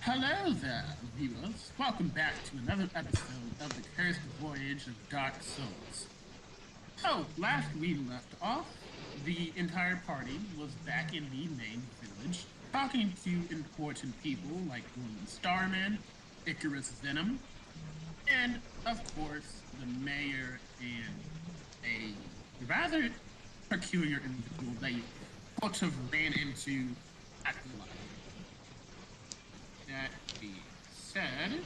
Hello there, viewers. Welcome back to another episode of the cursed voyage of Dark Souls. So, last we left off, the entire party was back in the main village, talking to important people like William Starman, Icarus Venom, and, of course, the mayor and a rather peculiar individual they sort of ran into at the light. That being said,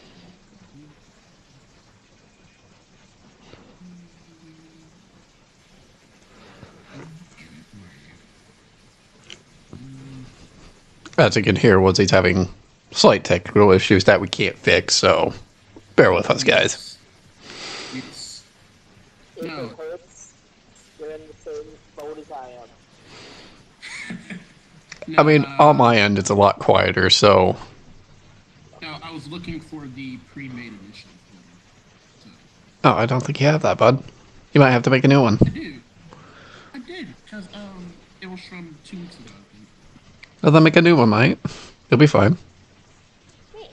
As you can hear, Woodsy's having slight technical issues that we can't fix, so bear with us, guys. yes. If No. it hurts, you're in the same boat as I am. No, I mean, on my end, it's a lot quieter, so... no, I was looking for the pre-made edition for you. So, Oh, I don't think you have that, bud. You might have to make a new one. I did, because it was from 2 weeks ago. I think. Well, then make a new one, mate. You'll be fine. All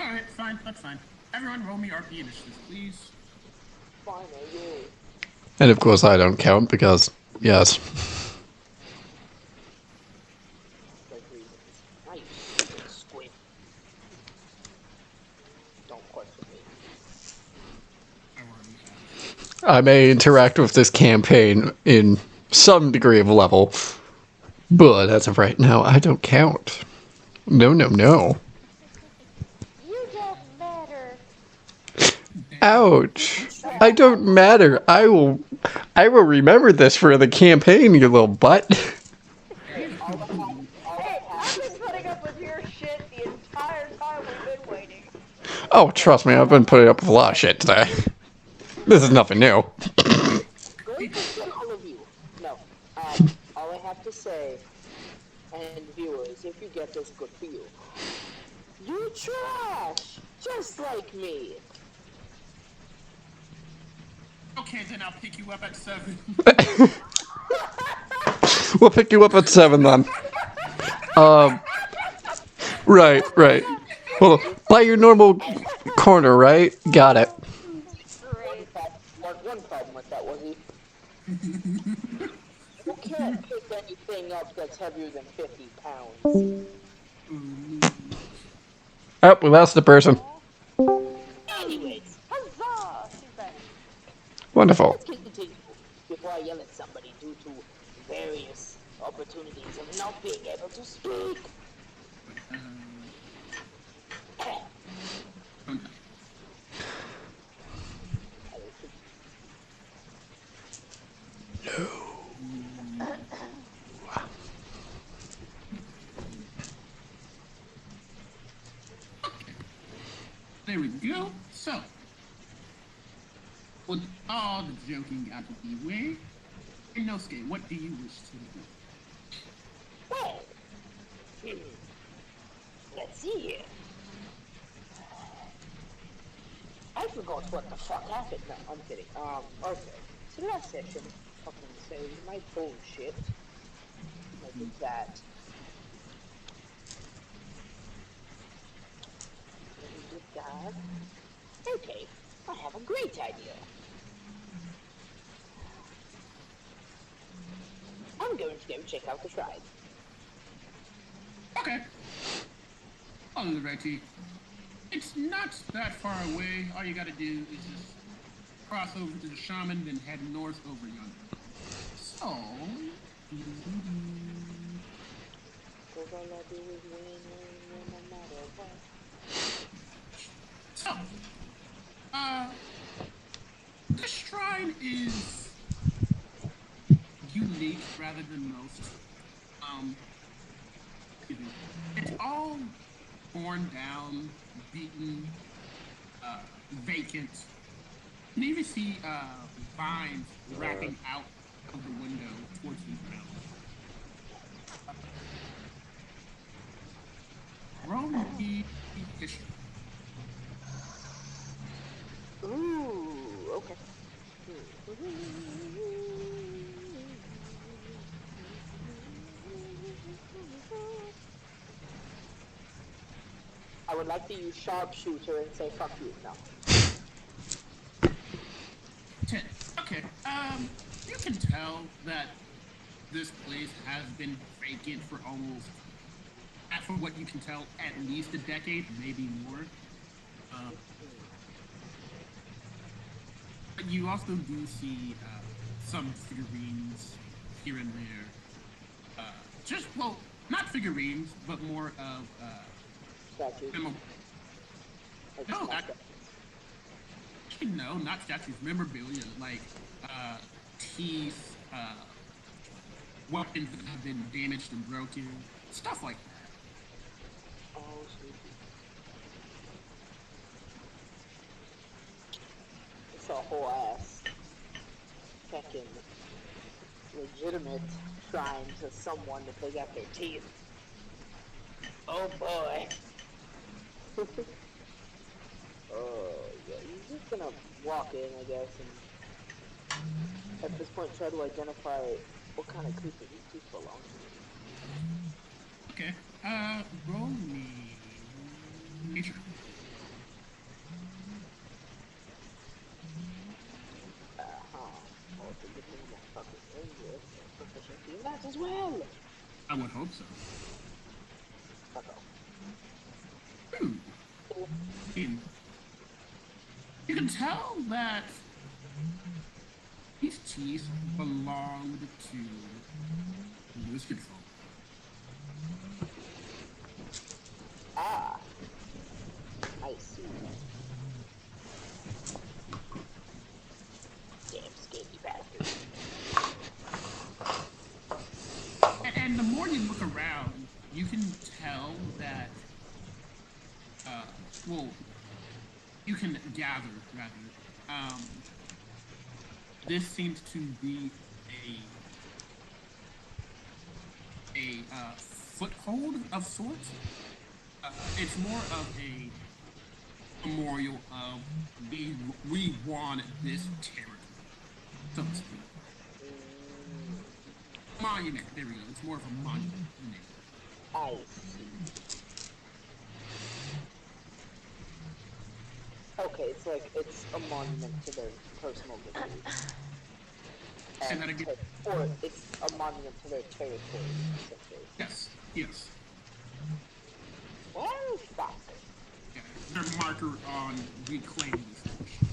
right, fine, that's fine. Everyone, roll me RP initiatives, please. Fine, I will. And of course, I don't count because, yes. Like reasons. Nice. Squid. Don't question me. I already have. I may interact with this campaign in some degree of level, but as of right now, I don't count. No, no, no. You don't matter. Ouch. I don't matter. I will remember this for the campaign, you little butt. Hey, I've been putting up with your shit the entire time we've been waiting. Oh, trust me, I've been putting up with a lot of shit today. This is nothing new. Great to see all of you. No. All I have to say, and viewers, if you get this, good for you. You trash! Just like me. Okay, then I'll pick you up at 7. We'll pick you up at 7 then. Right. Well, by your normal corner, right? Got it. Great. One problem with that was you can't pick anything up that's heavier than 50 pounds. Oh, we lost the person. Anyways, Huzzah! She's back. Wonderful. let's continue before I yell at somebody due to various opportunities of not being able to speak. There we go. So, with all the joking out of the way, Inosuke, what do you wish to do? Well, let's see here. I forgot what the fuck happened. No, I'm kidding. Okay. So last session, fucking say my bullshit. I did that. I did that. Okay, I have a great idea. I'm going to go check out the shrine. Okay. Alrighty. It's not that far away. All you gotta do is just cross over to the shaman, then head north over yonder. So, Cause all I do is win, no matter what. so, this shrine is unique rather than most. Excuse me. It's all torn down, beaten, vacant. You can even see vines wrapping out of the window towards the ground. Roll me history. Ooh, okay. would like to use sharpshooter and say fuck you. No. 10. Okay. You can tell that this place has been vacant for almost, from what you can tell, at least a decade, maybe more. But you also do see some figurines here and there. Well, not figurines, but more of Statues. Like No, smash no, not statues. Memorabilia, like teeth, weapons that have been damaged and broken, stuff like that. Oh, sweet. It's a whole ass fucking legitimate shrine to someone if they got their teeth. Oh boy. Oh yeah, you're just gonna walk in, I guess, and at this point try to identify what kind of creature these teeth belong to. Okay. Roll me nature. Oh, it's a good thing that fucking English and proficiency in that as well. I would hope so. Uh-oh. Ooh. You can tell that these teeth belonged to wizard folk. Ah, I see. Damn skinny bastard. And the more you look around, you can tell that, well, you can gather, rather, this seems to be a foothold of sorts. It's more of a memorial of we won this territory, so to speak. Monument, there we go. It's more of a monument. I see. Okay, it's a monument to their personal victories. And that again? Or it's a monument to their territory, essentially. Yes, yes. Well, fuck. Yeah, their marker on reclaiming this portion.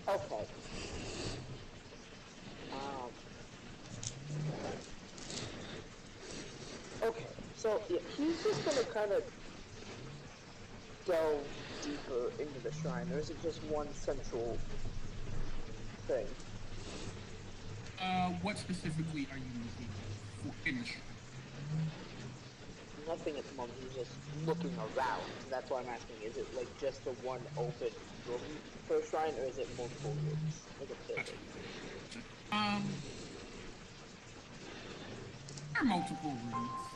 Okay. Okay, so yeah, he's just gonna kind of delve deeper into the shrine. Or is it just one central thing? What specifically are you looking for in the shrine? Nothing at the moment. He's just looking around. That's why I'm asking. Is it like just a one open room for a shrine, or is it multiple rooms, like a building? There are multiple rooms.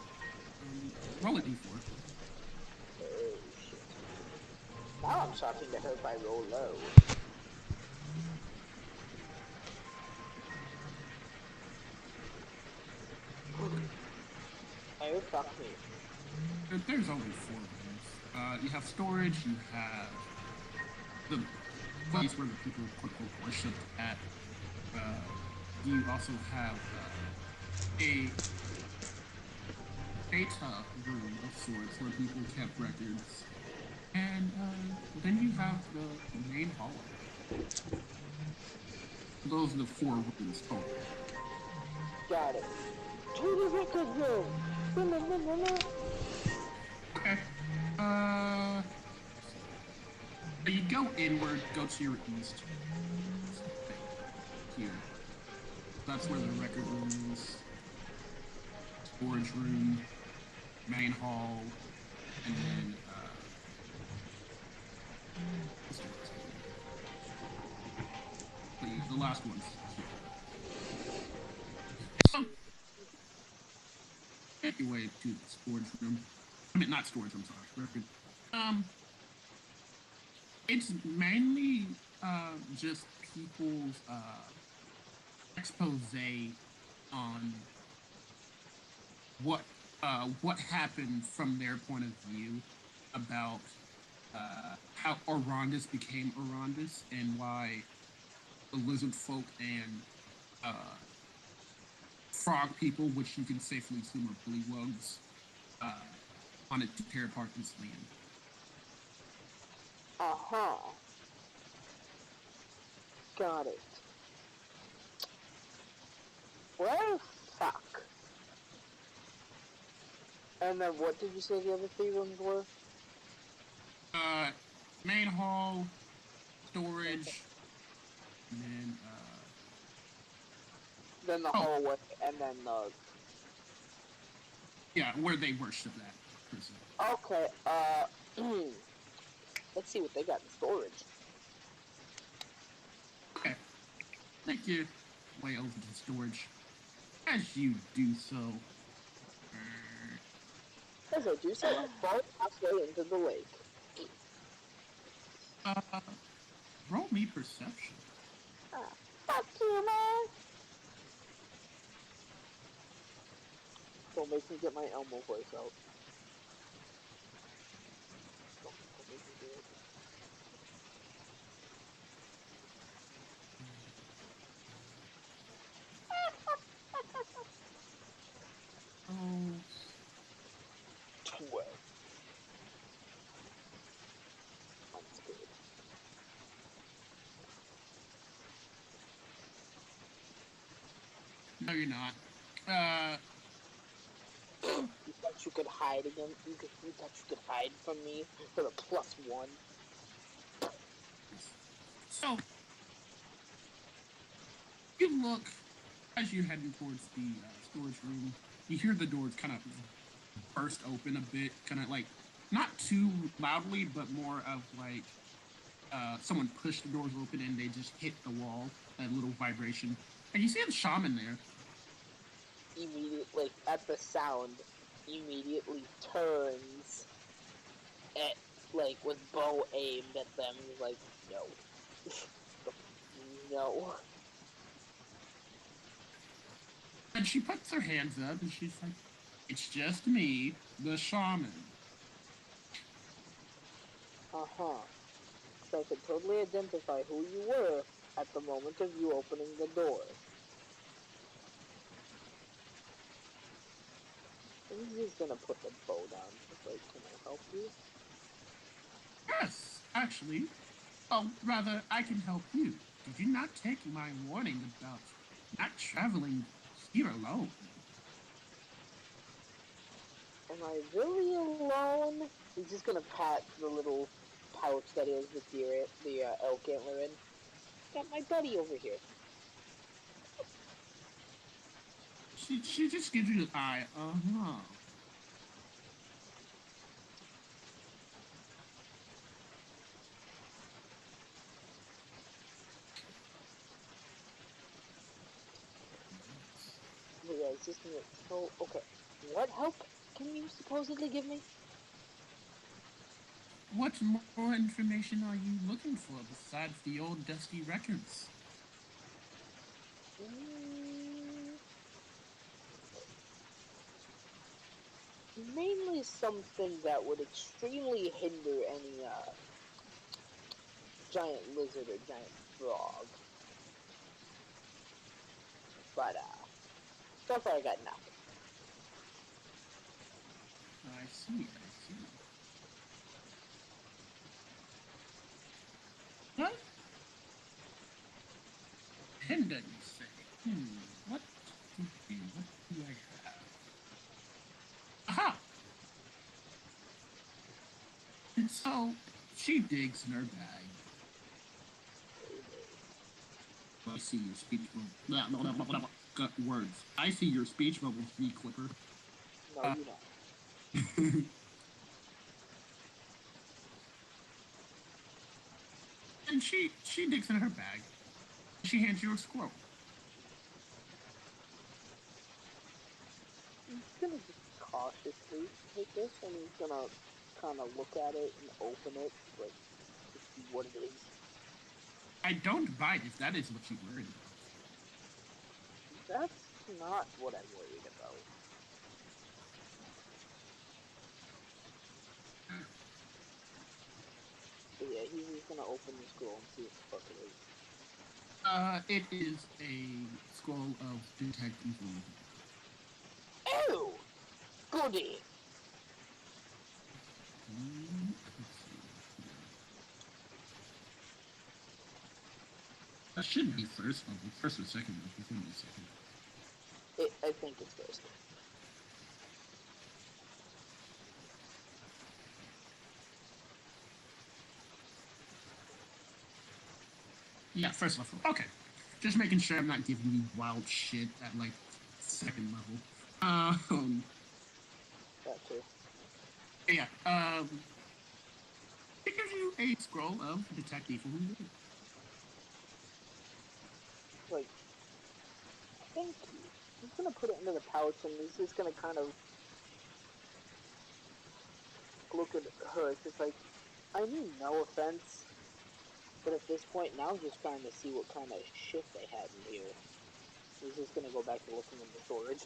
Roll a d4. Oh shit! Now I'm talking to her by roll low. Oh fuck me! There's only 4 rooms. You have storage. You have the place where the people quote unquote worship at. You also have a data room of sorts where people kept records, and then you have the main hall. Those are the 4 rooms total. Got it. To the record room. Okay. You go inward, go to your east. Here. That's where the record room is. Storage room, main hall, and then the last one's here. So make your way to the storage room. I mean, not storage. I'm sorry. Record. It's mainly just people's expose on what what happened from their point of view about how Orandus became Orandus and why the lizard folk and uh, frog people, which you can safely assume are bullywugs, uh, wanted to tear apart this land. Uh-huh. Got it. Well, fuck. And then what did you say the other 3 rooms were? Uh, Main hall, storage, and then Then the oh hallway, and then the... yeah, where they worship that person. Okay, let's see what they got in storage. Okay, make your way over to storage. As you do so, As I do so, I fall halfway into the lake. uh, roll me perception. Ah, fuck you, man! Don't make me get my Elmo voice out. Don't make me do it. Oh, 12. I'm scared. no, you're not. You thought you could hide again? You thought you could hide from me for the +1? So you look as you're heading towards the storage room. You hear the doors kind of burst open a bit, kind of like not too loudly, but more of like someone pushed the doors open and they just hit the wall, that little vibration. And you see the shaman there. Immediately, at the sound, immediately turns at, like, with bow aimed at them. He's like, no. No. And she puts her hands up and she's like, "It's just me, the shaman." Uh-huh. So I could totally identify who you were at the moment of you opening the door. And he's just gonna put the bow down. He's like, can I help you? Yes, actually. Oh, rather, I can help you. Did you not take my warning about not traveling here alone? Am I really alone? He's just gonna pat the little pouch that is the deer, the elk antler in. Got my buddy over here. She just gives you the eye. Uh-huh. But yeah, it's just gonna. So okay, what help can you supposedly give me? What more information are you looking for besides the old dusty records? Mm, mainly something that would extremely hinder any giant lizard or giant frog. But so far I got nothing. I see, I see. What? Hinder, you say? What what do I have? Aha! And so she digs in her bag. I see your speech bubble. Got words. I see your speech bubbles, V Clipper. No, Uh, you don't. and she digs in her bag. She hands you a scroll. He's gonna just cautiously take this, and he's gonna kind of look at it and open it, like to see what it is. I don't bite if that is what you're worried about. That's not what I'm worried about. But yeah, he's just gonna open the scroll and see what the fuck it is. It is a scroll of detect evil. Ew! Goody! Let's see. That should be first level, first or second level. Give me a second. I think it's first. Yeah, first level. Okay. Just making sure I'm not giving you wild shit at like second level. That too. Yeah. It gives you a scroll of detect evil. Like, thank you. He's gonna put it into the pouch and he's just gonna kind of look at her. It's just like, I mean, no offense, but at this point now I'm just trying to see what kind of shit they had in here. He's just gonna go back to looking in the storage.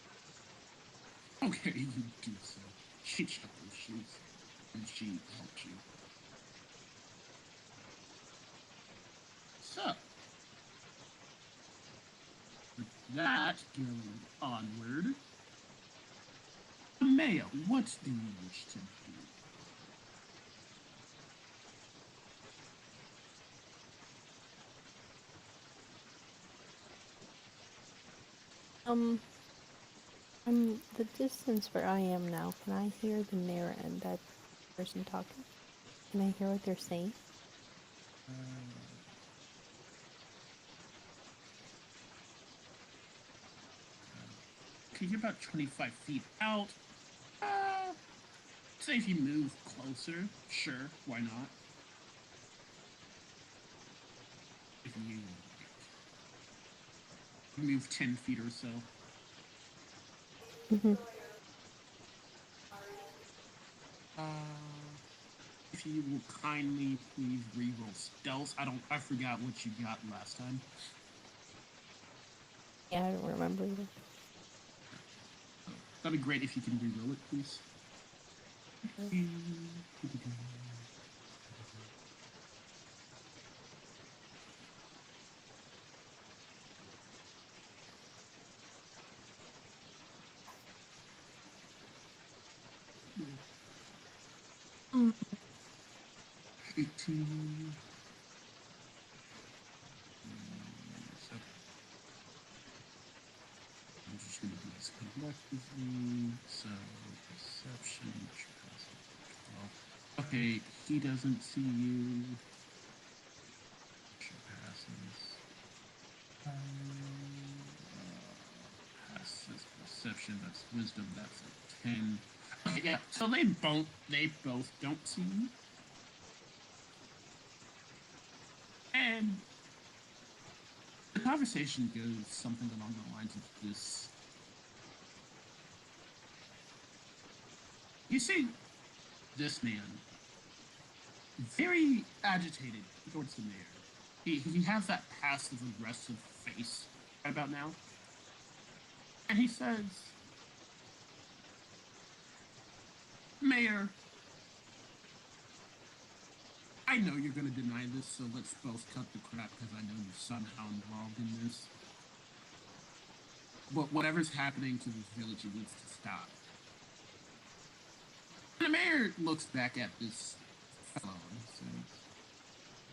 Okay, you do so. She checked those shoes, and she helped you. So, with that going onward, Maya, what do you wish to do? From the distance where I am now, can I hear the mayor and that person talking? Can I hear what they're saying? Okay, you're about 25 feet out. Say if you move closer, sure, why not? If you move 10 feet or so. Mm-hmm. Uh, if you will kindly please reroll stealth. I forgot what you got last time. Yeah, I don't remember either. That'd be great if you can reroll it, please. Mm. 18. So I'm just going to do this collectively. So perception. 12. Okay, he doesn't see you. She passes. Passes perception. That's wisdom. That's a 10. Okay, yeah. So they both don't see you. And the conversation goes something along the lines of this. You see this man very agitated towards the mayor. He has that passive aggressive face right about now. And he says, Mayor, I know you're going to deny this, so let's both cut the crap because I know you're somehow involved in this. But whatever's happening to this village, it needs to stop. And the mayor looks back at this fellow and says,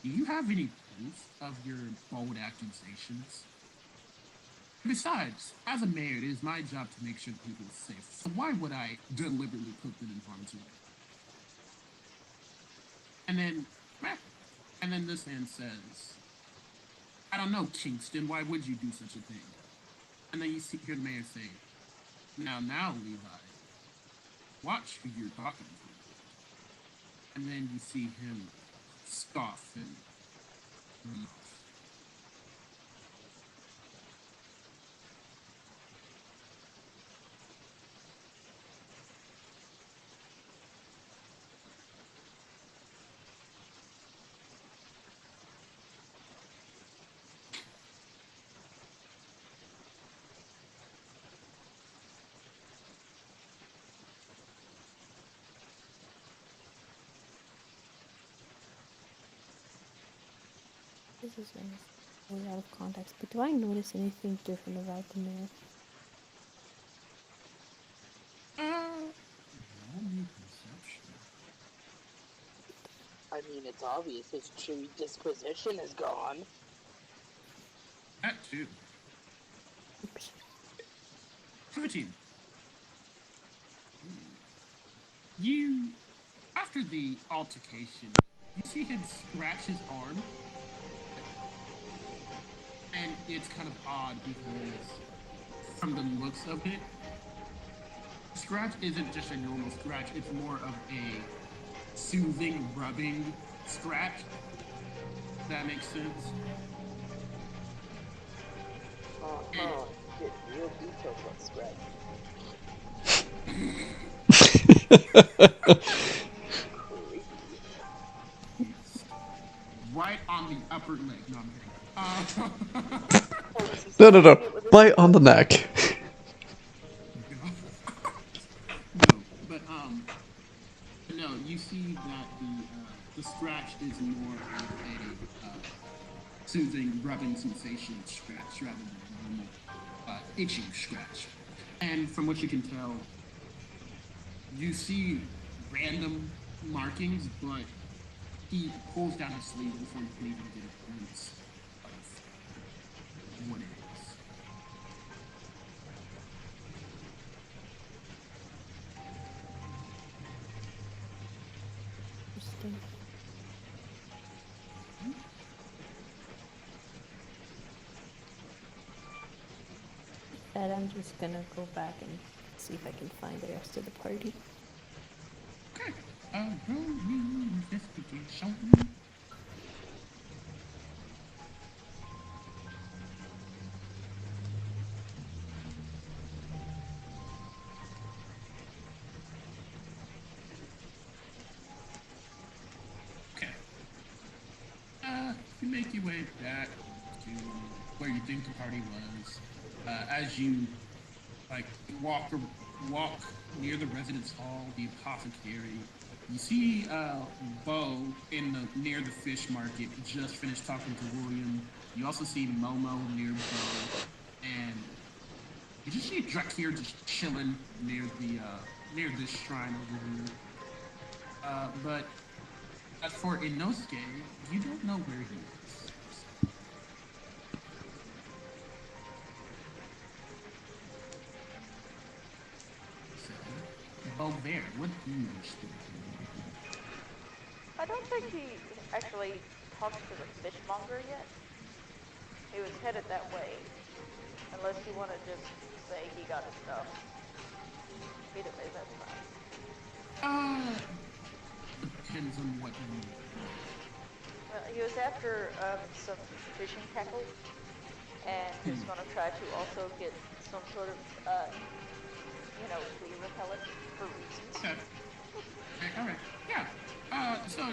do you have any proof of your bold accusations? Besides, as a mayor, it is my job to make sure that people are safe. So why would I deliberately put them in harm's way? And then, this man says, I don't know, Kingston, why would you do such a thing? And then hear the mayor say, now, Levi, watch who you're talking to. And then you see him scoff and run off. This is way out of context, but do I notice anything different about the mirror? Roll me perception. I mean, it's obvious his true disposition is gone. That too. Oops. 13. You, after the altercation, you see him scratch his arm. And it's kind of odd because, from the looks of it, scratch isn't just a normal scratch, it's more of a soothing, rubbing scratch. If that makes sense. Get real details about scratch. Creepy. Right on the upper leg. No, I'm kidding. No. Bite on the neck. No, but no. You see that the scratch is more of a soothing, rubbing sensation scratch rather than a normal itching scratch. And from what you can tell, you see random markings, but he pulls down his sleeve before you can even get a glimpse of what it is. Interesting. That I'm just gonna go back and see if I can find the rest of the party. Okay. Roll me investigation. Okay. You make your way back to where you think the party was. As you like walk near the residence hall, the apothecary, you see Bo in the near the fish market just finished talking to William. You also see Momo near Bo, and you just see Drakir just chilling near this shrine over here. But as for Inosuke, you don't know where he is. So, Bear, what do you wish to do? I don't think he actually talked to the fishmonger yet. He was headed that way. Unless you want to just say he got his stuff. Either way, that's fine. Depends on what you need. Well, he was after some fishing tackle, and he was going to try to also get some sort of, flea repellent for reasons. Okay. All right. Yeah. So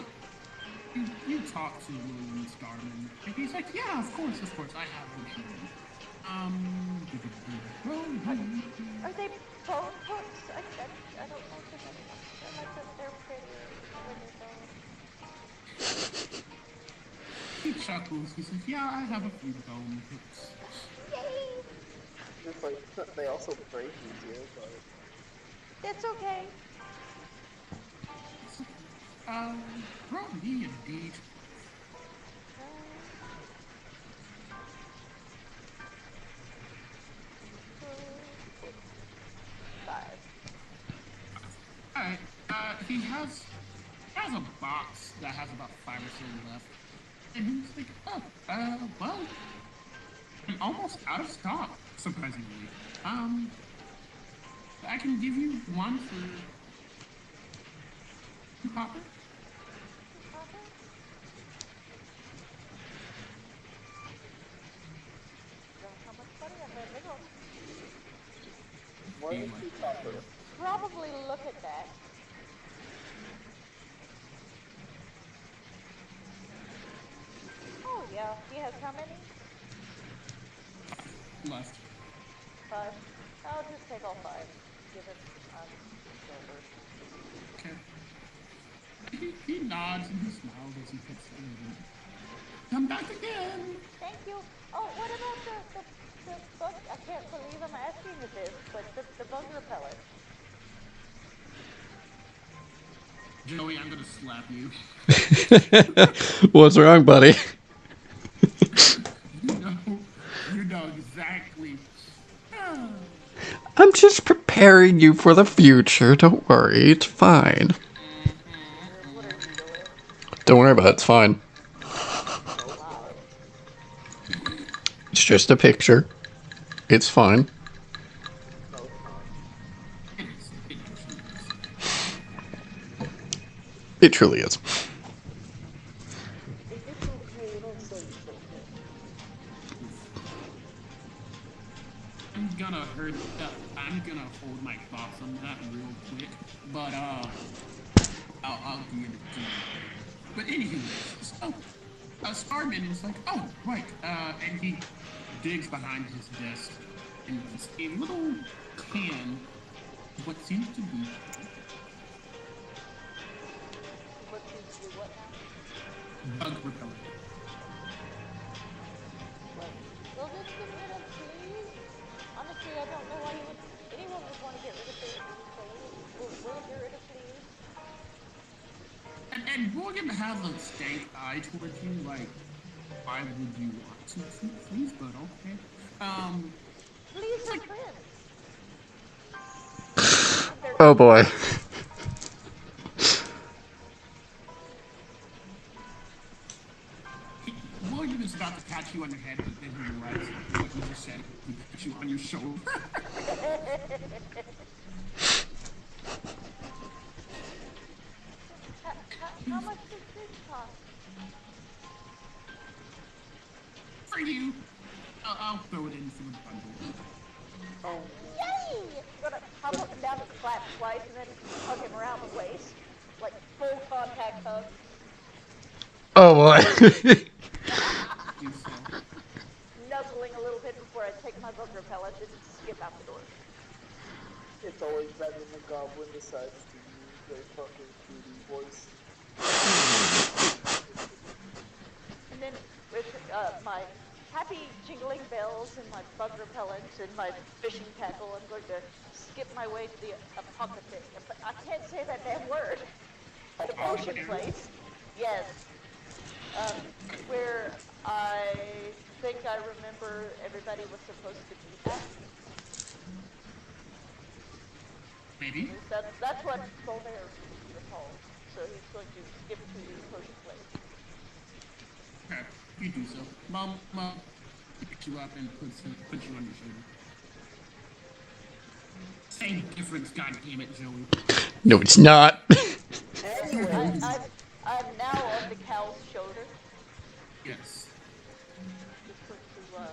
you talk to William Starman, and he's like, "Yeah, of course, I have what you need." Are they bone hooks? I don't know too much. I like that they're prettier when they're bone. He chuckles. He says, "Yeah, I have a few bone hooks." Yay! It's like they also break easier, but That's okay. Roll me indeed. Five. All right. He has a box that has about 5 or so left, and he's like, "Oh, well, I'm almost out of stock, surprisingly. I can give you one for 2 copper." How much money I have? Hang on. more than 2 copper. Probably look at that. Oh yeah, he has how many? Left. 5. I'll just take all 5. Give him silver. Okay. He nods and he smiles as he puts them in. Come back again. Thank you. Oh, what about the bug? I can't believe I'm asking you this, but the bug repellent. Joey, I'm gonna slap you. What's wrong, buddy? You know, you know exactly. I'm just preparing you for the future. Don't worry, it's fine. What are you doing? Don't worry about it, it's fine. Oh my. It's just a picture. It's fine. No, it's not. It is. It actually is. It truly is. If it's okay, don't say it's okay. I'm gonna hold my thoughts on that real quick, but I'll get it to you. But anyways, so Starman is like, oh right, and he digs behind his desk and it's a little can, what seems to be What seems to be what now? bug repellent. Will this get rid of fleas? Honestly, I don't know why anyone would want to get rid of their clothes. Will it get rid of fleas? And Morgan has a stank eye towards you, like, why would you want to keep fleas? But okay. Fleas are friends. They're Oh boy. William is about to pat you on the head, but then he realizes what you just said. He pats you on your shoulder. how much does this cost? For you, I'll throw it in for the bundle. Oh, Yay! Gonna hop up and down and clap twice and then hug him around the waist. Like full contact hug. Oh boy. Do so. Nuzzling a little bit before I take my bug repellent and skip out the door. it's always better when the goblin decides to use their fucking cutie voice. And then with my happy jingling bells and my bug repellent and my fishing tackle, I'm going to skip my way to the apocalyptic. I can't say that damn word. The potion place. Yes. Where I think I remember everybody was supposed to meet at. Maybe. That's what Colbert recalls. So he's going to skip to the potion place. Okay, you do so. Mom picks you up and puts you on your shoulder. Same difference, goddammit, Joey. No, it's not. Anyway, I'm now on the cow's shoulder. Yes. Just going to,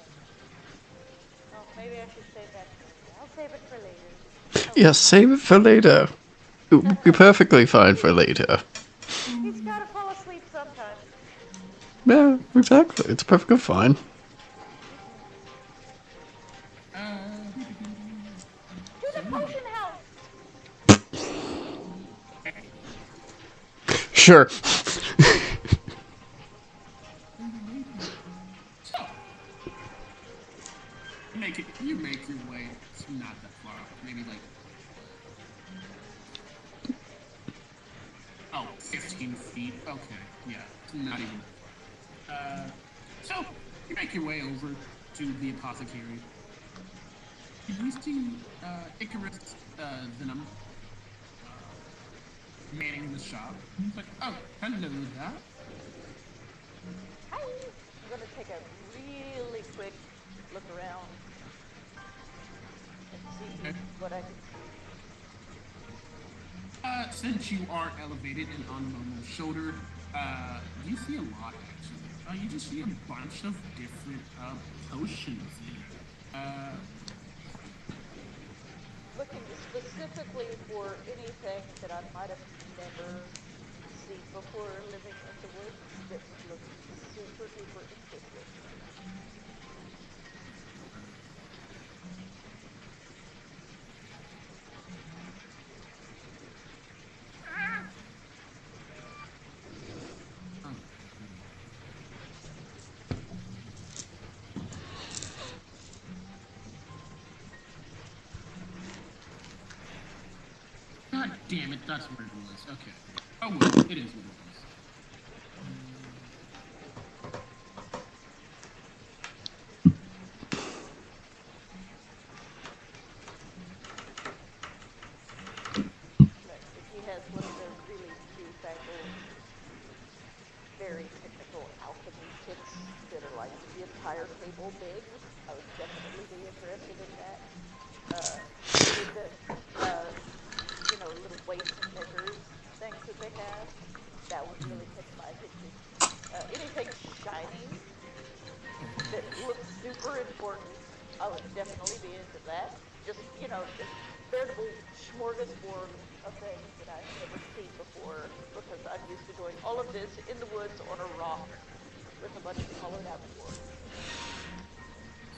oh, maybe I should save that. I'll save it for later. Yeah, save it for later. It would be perfectly fine for later. He's gotta fall asleep sometime. Yeah, exactly. It's perfectly fine. To the potion house! Sure. So, you make your way. It's not that far. Maybe like 15 feet. Okay, yeah, it's not even. So you make your way over to the apothecary. You see Icarus Venom manning the shop. He's like, oh, hello there. Hi! I'm gonna take a really quick look around and see what I can see. Since you are elevated and on Momo's shoulder, you see a lot actually. You just see a bunch of different potions in it. Looking specifically for anything that I might have never seen before living in the woods that would look super duper interesting. damn it, that's where it was. Okay. Oh well, it is what it is. But if he has one of those really newfangled, very technical alchemy kits that are like the entire table big, I would definitely be interested in that. Any of the, uh, little weights and measures things that they have, that would really catch my attention. Anything shiny that looks super important, I would definitely be into that. Just veritable smorgasbord of things that I've never seen before because I'm used to doing all of this in the woods on a rock with a bunch of hollowed out dwarves.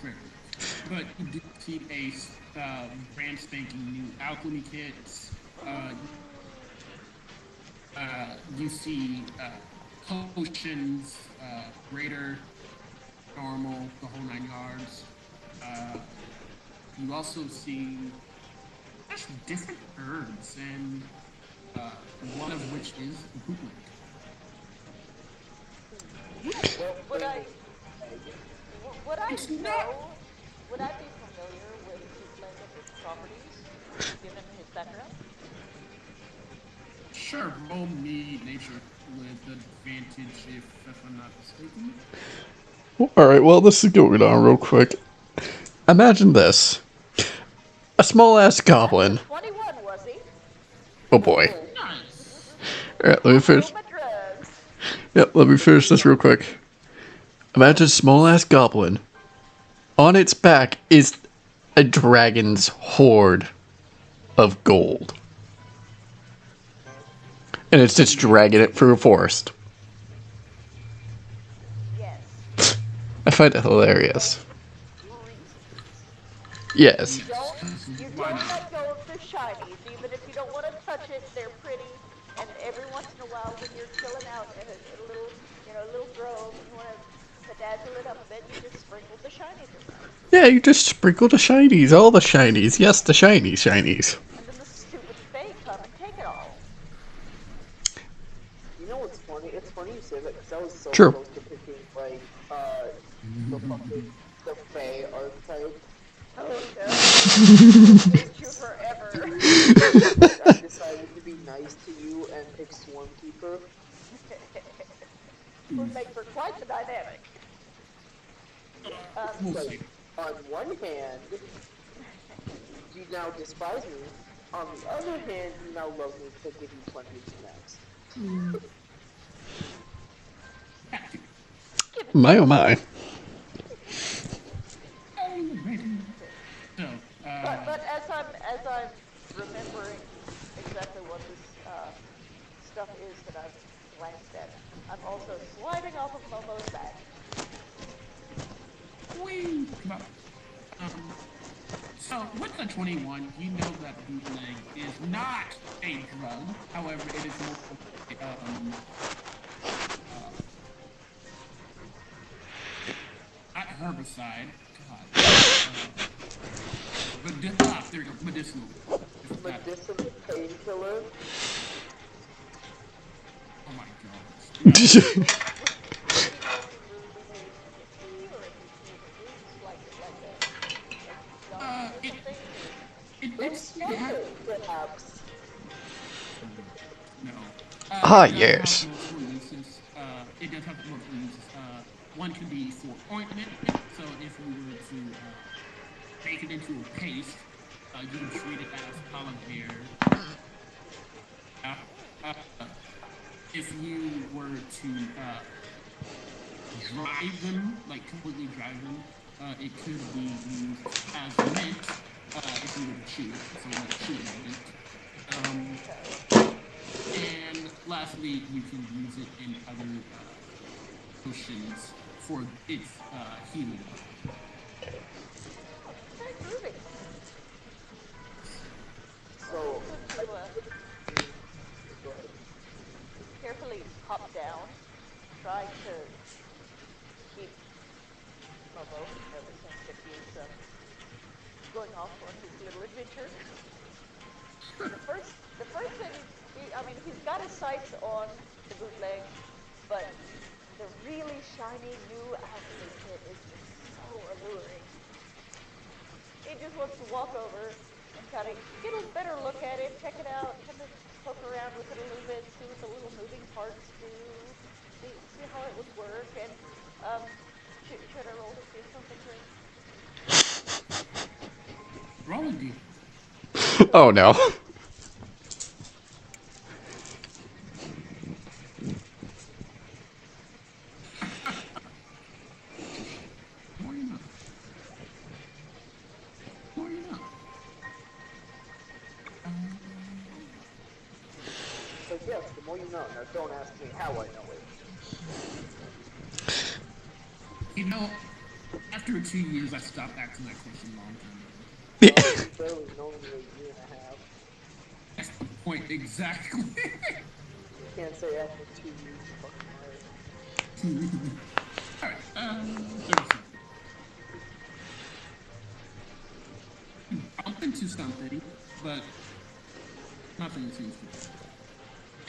Fair enough. But you do see a brand spanking new alchemy kits. You see potions, greater, normal, the whole 9 yards. Uh, you also see just different herbs, and uh, one of which is bootleg. Well, Would I egg. would I It's not. know? Would I be familiar with bootleg and its properties, given his background? Sure, roll me nature with advantage if I'm not mistaken. Alright, well, this is going on real quick. Imagine this. A small ass That's a goblin. 21, was he? Oh boy. Nice. Alright, let me I know finish. my drugs. Yep, let me finish this real quick. Imagine a small ass goblin. On its back is a dragon's hoard of gold. And it's just dragging it through a forest. Yes, I find it for hilarious. reasons. Yes. Yes, You why don't not? let go of the shinies, even if you don't want to touch it. They're pretty, and every once in a while, when you're chilling out at a little, little grove, and you want to bedazzle it up a bit, you just sprinkle the shinies around, Yeah, you just sprinkle the shinies, all the shinies. Yes, the shinies. and then the stupid fae come and take it all. You know what's funny? It's funny you say that because I was so True. close to picking like the fucking the Fae archetype, Oh no, I will hate you forever. but I decided to be nice to you and pick Swarmkeeper. Would make for quite the dynamic. Um, We'll Because see. on one hand, you now despise me. On the other hand, you now love me because I give you plenty of snacks. give it My to oh me. my. Alrighty. So, But as I'm remembering exactly what this stuff is that I've glanced at, I'm also sliding off of Momo's back. we come up. Um, so with the 21, you know that bootleg is not a drug. However, it is more uh, not herbicide. God. There you go. Medicinal. I forgot. Medicinal painkiller. Oh my gosh. No. Would he know if he really needs tea or if he's needing roots like gums or It something or Some it's it has smoker, perhaps. no. Ah, It does have yes. multiple uses. It does have multiple uses. One could be for ointment. So if you were to make it into a paste, you can treat it as aloe vera. Uh, uh, if you were to dry them, like completely dry them, it could be used as mint if you were to chew it. So like chewing mint. Um, okay. and lastly, you can use it in other potions for its healing. Okay, groovy. Well, I'm So, going I, to go ahead. carefully hop down, try to keep Momo from noticing that he's going off on his little adventure. The first thing, I mean, he's got his sights on the bootleg, but the really shiny new alchemy kit is just so alluring. He just wants to walk over and kind of get a better look at it, check it out, kind of poke around with it a little bit, see what the little moving parts do, see how it would work, and should I roll to see if something great? Roll a D. Oh no. More you know. More you know. So yes, the more you know. Now don't ask me how I know it. You know, after 2 years, I stopped asking that question long time ago. Well, you barely known me a year and a half. That's the point exactly. You can't say after 2 years you fucking liar. Alright, let me see. Bump into something, but nothing seems to be.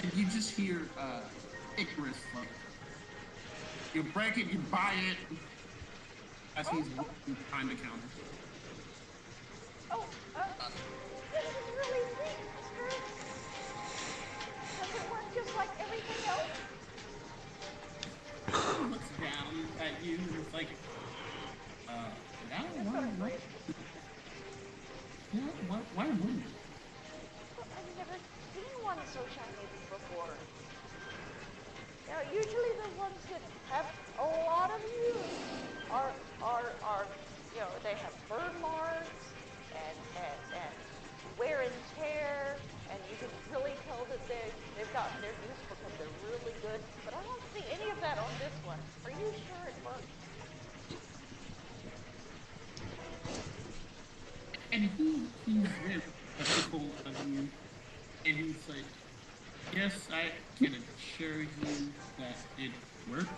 And you just hear Icarus like, you break it, you buy it, as he's walking behind the counter. Oh, this is really neat, mister. Does it work just like everything else? He looks down at you and it's like, yeah, why wouldn't it? Well, I've never seen one so shiny before. You know, usually the ones that have a lot of use are you know, they have burn marks and wear and tear, and you can really tell that they've gotten their use because they're really good. But I don't see any of that on this one. Are you sure it works? And he's very skeptical of you, and he's like, yes, I can assure you that it works.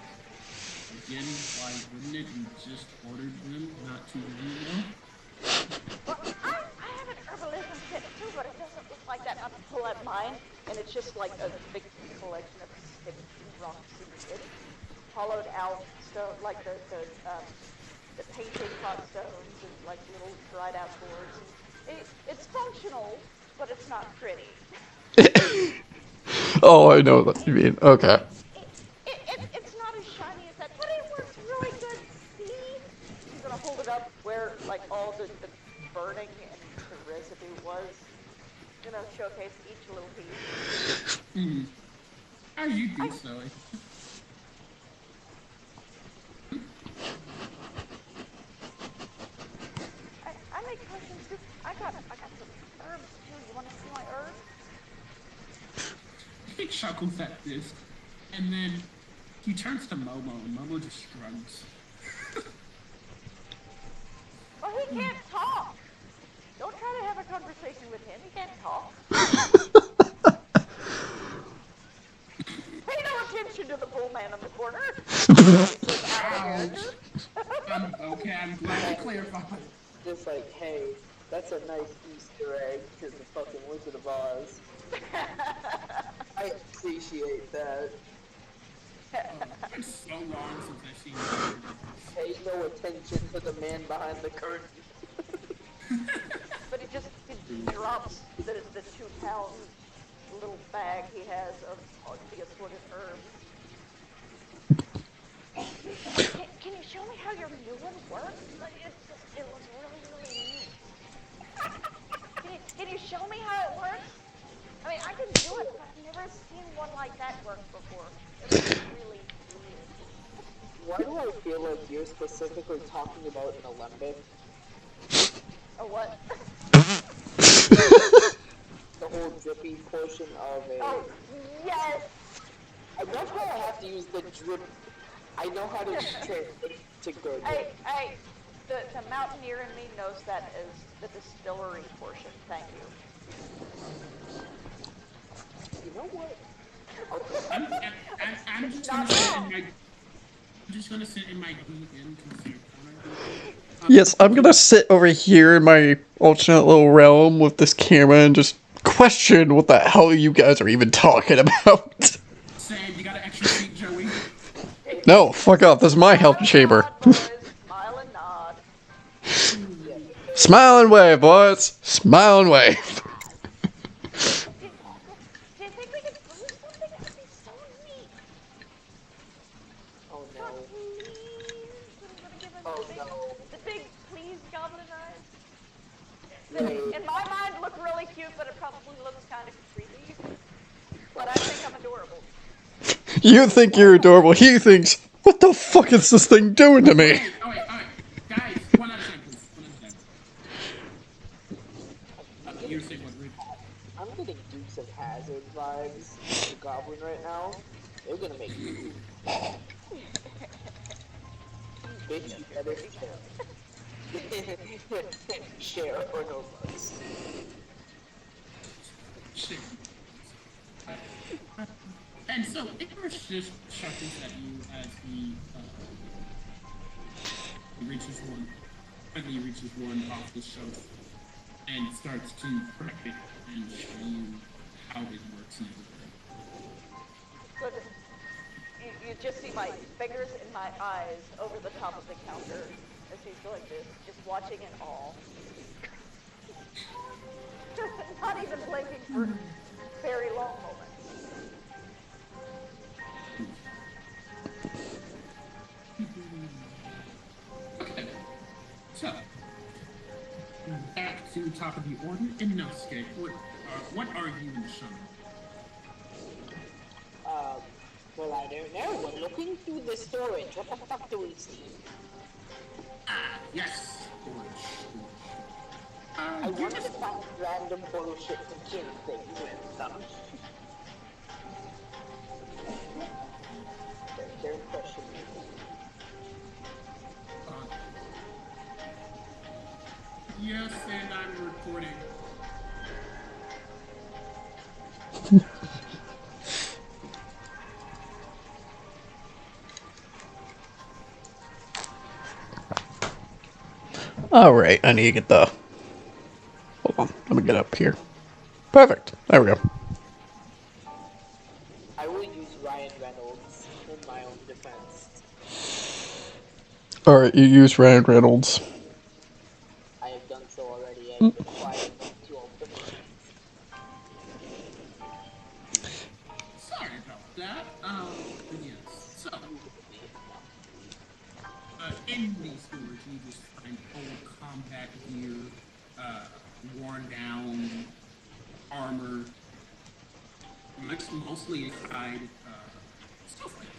Again, why wouldn't it? You just ordered them not too long ago. Well, I have an herbalism kit too, but it doesn't look like that. I pull out mine, and it's just like a big collection of sticks and rocks and it's hollowed out stone, like the painted hot stones and like little dried out boards. It's functional, but it's not pretty. Oh, I know what you mean. Okay. It's not as shiny as that, but it works really good. See? I'm gonna hold it up where like all the burning and the residue was. You know, showcase each little piece. How you do so? I make potions too. I got some herbs too. You want to see my herbs? He chuckles at this, and then he turns to Momo, and Momo just shrugs. Well, he can't talk. Don't try to have a conversation with him. He can't talk. Pay no attention to the bull man in the corner. Okay, I'm glad you clarified. Just like, hey, that's a nice Easter egg to the fucking Wizard of Oz. I appreciate that. It's so long since I've seen you. Pay no attention to the man behind the curtain. But he drops the 2-pound little bag he has of the assorted herbs. Can you show me how your new one works? It looks really neat. Can you show me how it works? I mean, I can do it, but I've never seen one like that work before. It looks really neat. Why do I feel like you're specifically talking about an Alembic? A what? The whole drippy portion of a... Oh, yes! I know how I have to use the drip... I know how to translate to good. Hey, the mountaineer in me knows that as the distillery portion. Thank you. You know what? I'm just gonna sit in my... I'm just gonna sit in my DM concealed corner. Yes, I'm gonna sit over here in my alternate little realm with this camera and just question what the hell you guys are even talking about. Sam, you got an extra seat, Joey? No, fuck off. This is my health Smile and chamber. nod, boys. Smile and nod. Smile and wave, boys. Smile and wave. Do you think we could prove something? That would be so neat. Oh God, no. please. I'm gonna give him Oh no. the big please goblin eyes. Wait. In my mind, look really cute, but it probably looks kind of creepy. But I think I'm adorable. You think you're adorable. He thinks, what the fuck is this thing doing to me? Alright. Guys, one at a time, please. One at a time. You say what, Ruth? I'm getting Dukes of Hazzard vibes from the Goblin right now. They're gonna make you. Bitch, you better share. Share or no bugs. Shit. And so, Icarus just chuckles at you as he reaches one. Finally, he reaches one off the shelf and starts to crack it and show you how it works and everything. Good. You just see my fingers in my eyes over the top of the counter as he's going this, just watching it all. Not even blinking for very long moments. Okay. So, back to the top of the order. Inosuke, what are you in the show? Well, I don't know. We're looking through the storage. What the fuck do we see? Ah, yes. Storage. I wanted to find random bullshit to kill things with them. They're questioning me. Yes, and I'm recording. Alright, I need to get the... Hold on, let me get up here. Perfect. There we go. I will use Ryan Reynolds in my own defense. Alright, you use Ryan Reynolds. I have done so already. I've been quiet to all the meetings. Sorry about that. But yes. So, in these stores, you just find old combat gear, worn down armor, mostly hide, stuff like that.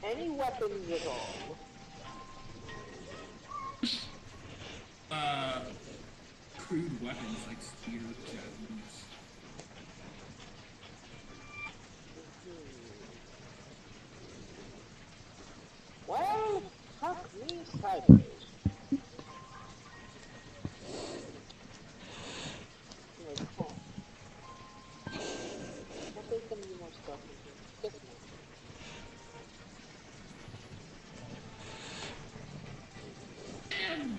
Any weapons at all? Crude weapons like spear, javelins. Well, fuck me sideways. Like, huh. Guess there's gonna be more stuff in here. Guess not. And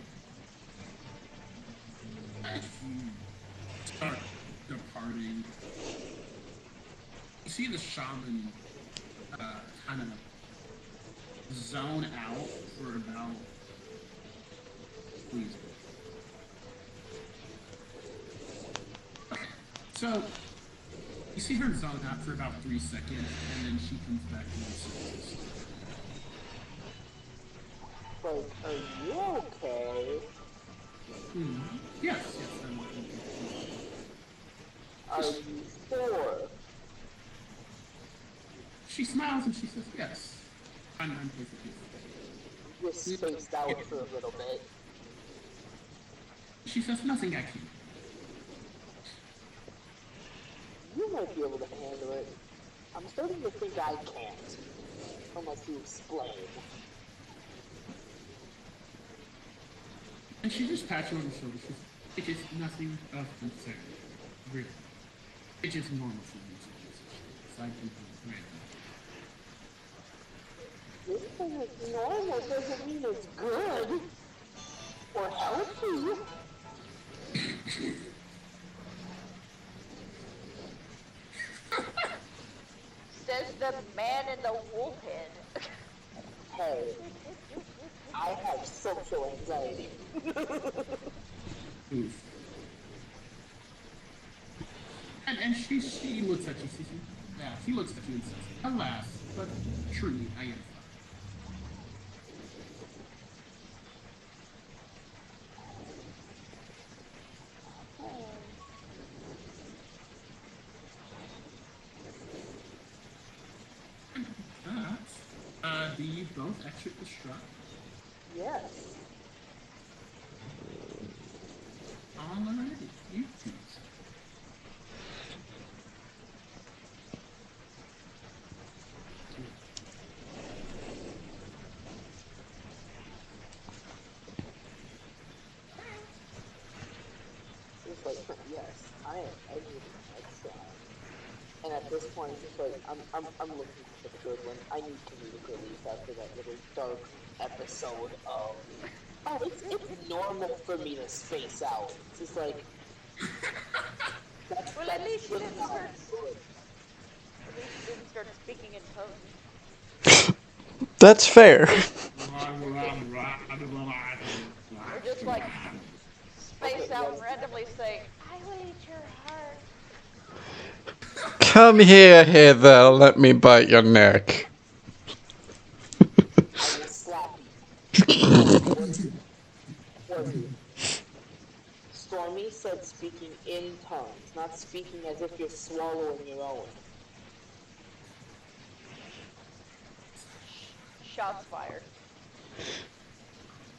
as you start departing, you see the shaman kind of zone out for about, please. Okay. So you see her zone out for about 3 seconds, and then she comes back to the surface. Like, are you okay? Yes, I'm okay. Are you sure? She smiles and she says, yes. I'm perfectly fine. Just spaced out for a little bit. She says, nothing I can. You might be able to handle it. I'm starting to think I can't. Unless you explain. And she just pats you on the shoulder. She says, it is nothing of concern. Really. It is normal for you to aside from the This thing is normal doesn't mean it's good. Or healthy. Says the man in the wolf head. Hey, I have social anxiety. Oof. And she looks at you. Yeah, she looks at you and says, "Alas, but truly I am fine." Do you both exit the truck? Yes. Alrighty, you choose. It's like, yes, I am exiting next time. And at this point, it's just like, I'm looking for the good one. I need comedic relief after that little dark episode of, oh, it's normal for me to space out. It's just like, Well, at least you just didn't not start. good. At least you didn't start speaking in tongues. That's fair. Or just like space out and randomly say, "I will eat your heart." Come here, Heather. Let me bite your neck. I will slap you. Was it? Stormy said speaking in tongues, not speaking as if you're swallowing your own. Shots fired.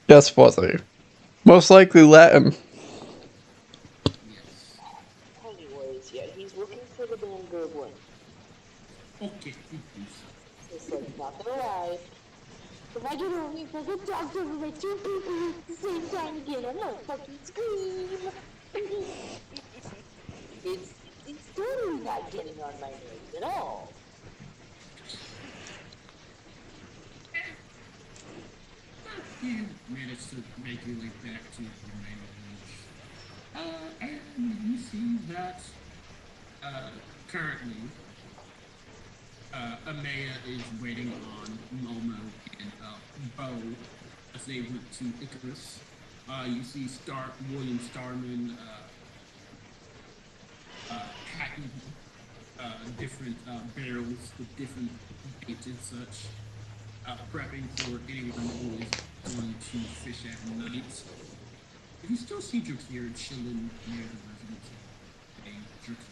Yes, was he? Most likely Latin. Yes. Anyways, yeah, he's looking for the damn goblin. Okay, you do so. It's like, not gonna lie. If I get only fucking talked over by two people at the same time again, I'm gonna fucking scream. it's totally not getting on my nerves at all. You managed to make your way back to your main village. And you see that currently Amaya is waiting on Momo and Bo as they went to Icarus. You see William Starman packing different barrels with different baits and such, prepping for anyone who is going to fish at night. You still see Drakir chilling near the residence of Drakir.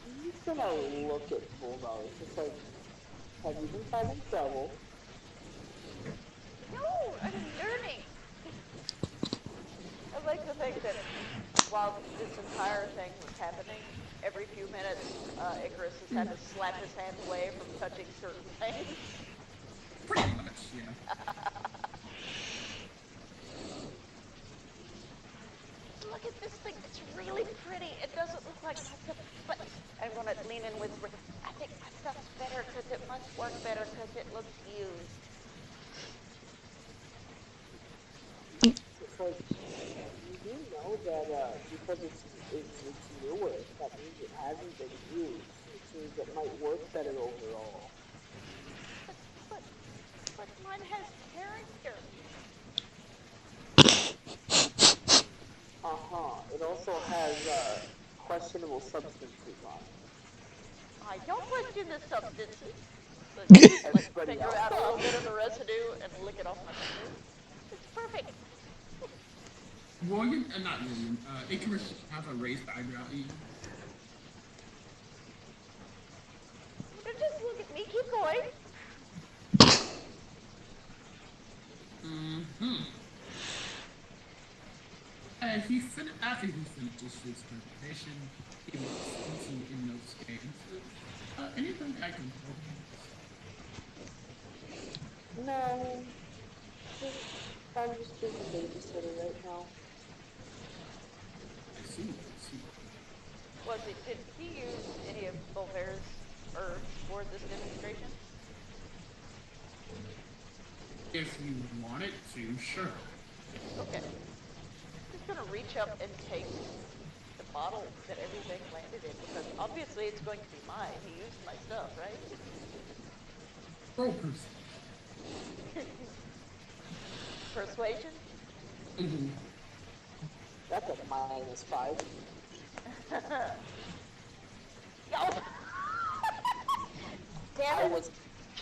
I'm just gonna look at Bulldog. It's just like, have you been having trouble? No, I'm learning. I like to think that while this entire thing was happening, every few minutes, Icarus has had to slap his hands away from touching certain things. Pretty much, yeah. Look at this thing. It's really pretty. It doesn't look like my stuff, but I'm going to lean in with, I think my stuff's better because it must work better because it looks used. It's like, you do know that because it's newer, that means it hasn't been used, which means it might work better overall. But mine has character. It also has questionable substances on it. I don't question the substances. But like Everybody finger else out a little does. bit of the residue and lick it off my finger. It's perfect. Not William, Icarus have a raised eyebrow at you. Just look at me. Keep going. After he finishes his presentation, he looks into in no state and says, anything I can help you with? No, I'm just being a babysitter right now. I see. Did he use any of Voltaire's herbs for this demonstration? If you want it to, sure. Okay. Just gonna reach up and take the bottle that everything landed in because obviously it's going to be mine. He used my stuff, right? Roll person. Persuasion? Mm-hmm. That's a -5. Yo! I Damn it! was,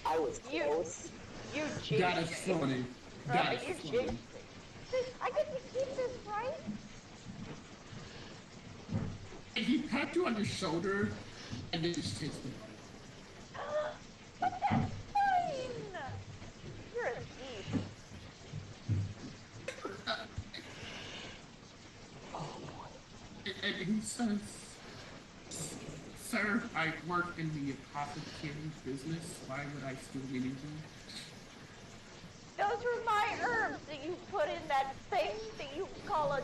I was You- close. You Got jinxed it, me. funny. Got Right, it, you funny. jinxed me. I get to keep this, right? He pat you on your shoulder and then just takes the bottle. But that's fine! You're a thief. And he says, "Sir, I work in the apothecary business. Why would I steal anything?" Those were my herbs that you put in that thing that you call a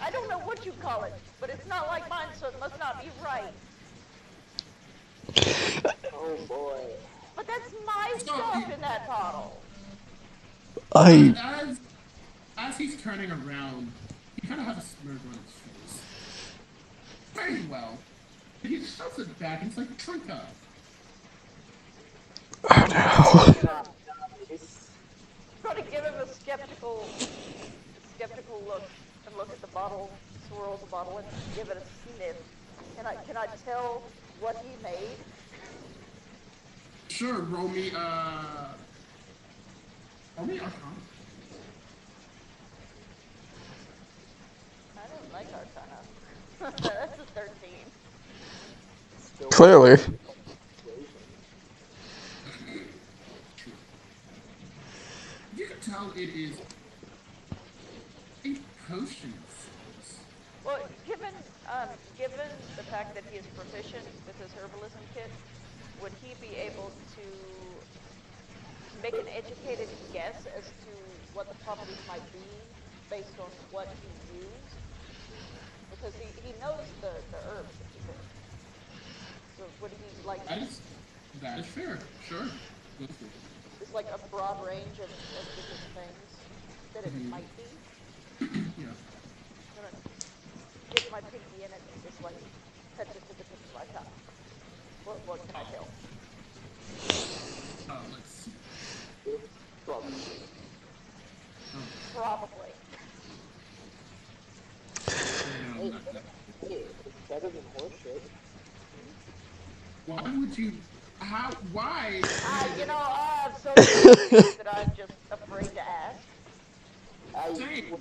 I don't know what you call it, but it's not like mine, so it must not be right. Oh boy. But that's my stuff in that bottle. I As he's turning around, he kind of has a smirk on his face. Very well. And he shoves it back and he's like, "Drink up." It's, Try to give him a skeptical look and look at the bottle, swirl the bottle, and give it a sniff. Can I tell what he made? Sure, roll me Arcana. I don't like Arcana. That's a 13. still clearly. You can tell it is a potion of sorts. Well, given the fact that he is proficient with his herbalism kit, would he be able to make an educated guess as to what the properties might be based on what he used? Because he knows the herbs that he picked. So would he like That is fair. Sure. Go for it. it's like a broad range of different things that it might be? Yeah. I'm gonna dip my pinky in it and just like touch it to the tip of my tongue. What can I tell? Let's see. Probably. No, not that. It's better than horseshit. Why would you? How? Why? You know, I have so many things that I'm just afraid to ask. I Same.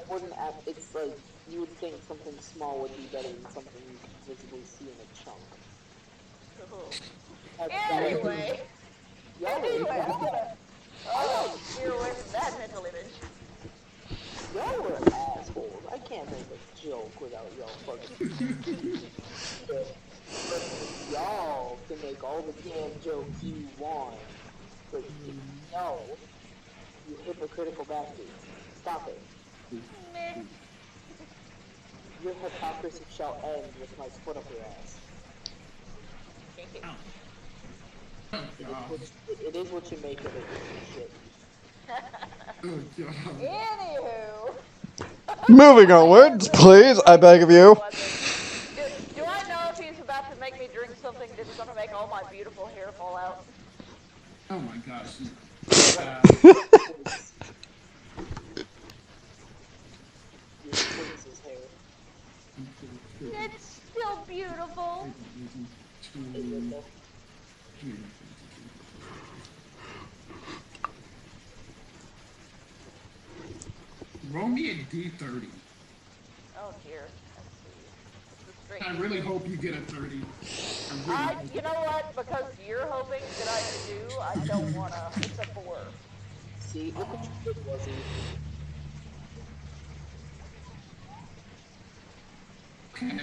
wouldn't ask. It's like you would think something small would be better than something you can visibly see in a chunk. Anyway, Y'all I'm gonna steer away from that mental image. were assholes. I can't make a joke without y'all fucking. Y'all can make all the damn jokes you want, but no, you hypocritical bastard. Stop it. Meh. Your hypocrisy shall end with my foot up your ass. Oh God. It is what you make of it. Shit. Oh God. Anywho. Moving onwards, please, I beg of you. Do I know if he's about to make me drink something that's going to make all my beautiful hair fall out? Oh my gosh. Your Prince's hair. It's still beautiful. Roll me a D30. Oh dear. Let's see. The straight I really hope you get a 30. You know what? Because you're hoping that I do, I don't want to. It's a 4. See, look what you did, Lizzie. Okay.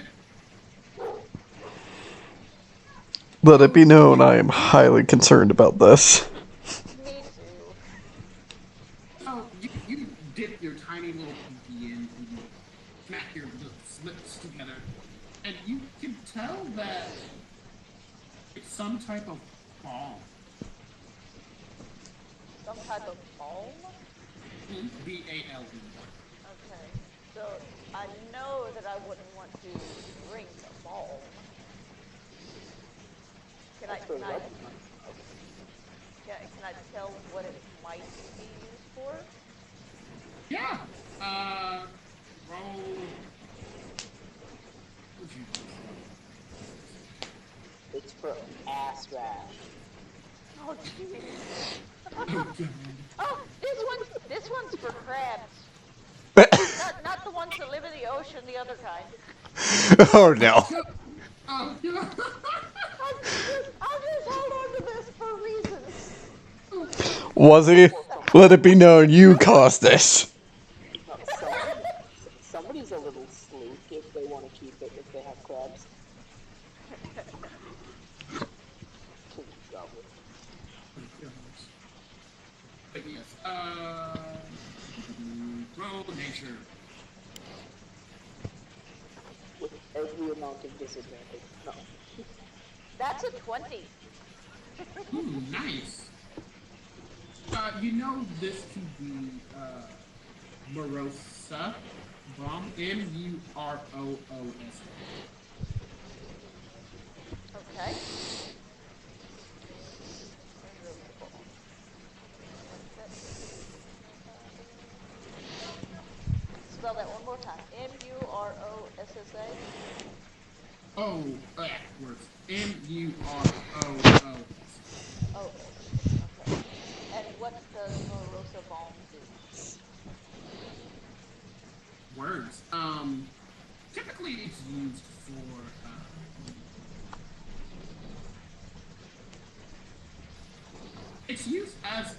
Let it be known I am highly concerned about this. Me too. So you dip your tiny little pinky in and you smack your lips together, and you can tell that it's some type of balm. some type of balm? BALE. Okay. So I know that I wouldn't want to drink a balm. Can I That's for can I what? can I tell what it might be used for? Yeah. Roll. What'd you do? It's for ass rash. Oh jeez. Oh god. Oh, this one's for crabs. Not the ones that live in the ocean, the other kind. Oh no. Oh god. I'll just hold on to this for reasons. Wuzzy, let it be known you caused this. No, somebody's a little sleek if they want to keep it if they have crabs. Goblin. Oh gosh. But yes. Roll nature. With every amount of disadvantage. No. That's a 20. Ooh, nice. You know this to be Morosa bomb. Muroosa. Okay. Spell that one more time. Muroossa. Oh, words. Muroosa. Oh, okay. And what does Morosa Balm do? Words. Typically it's used for it's used as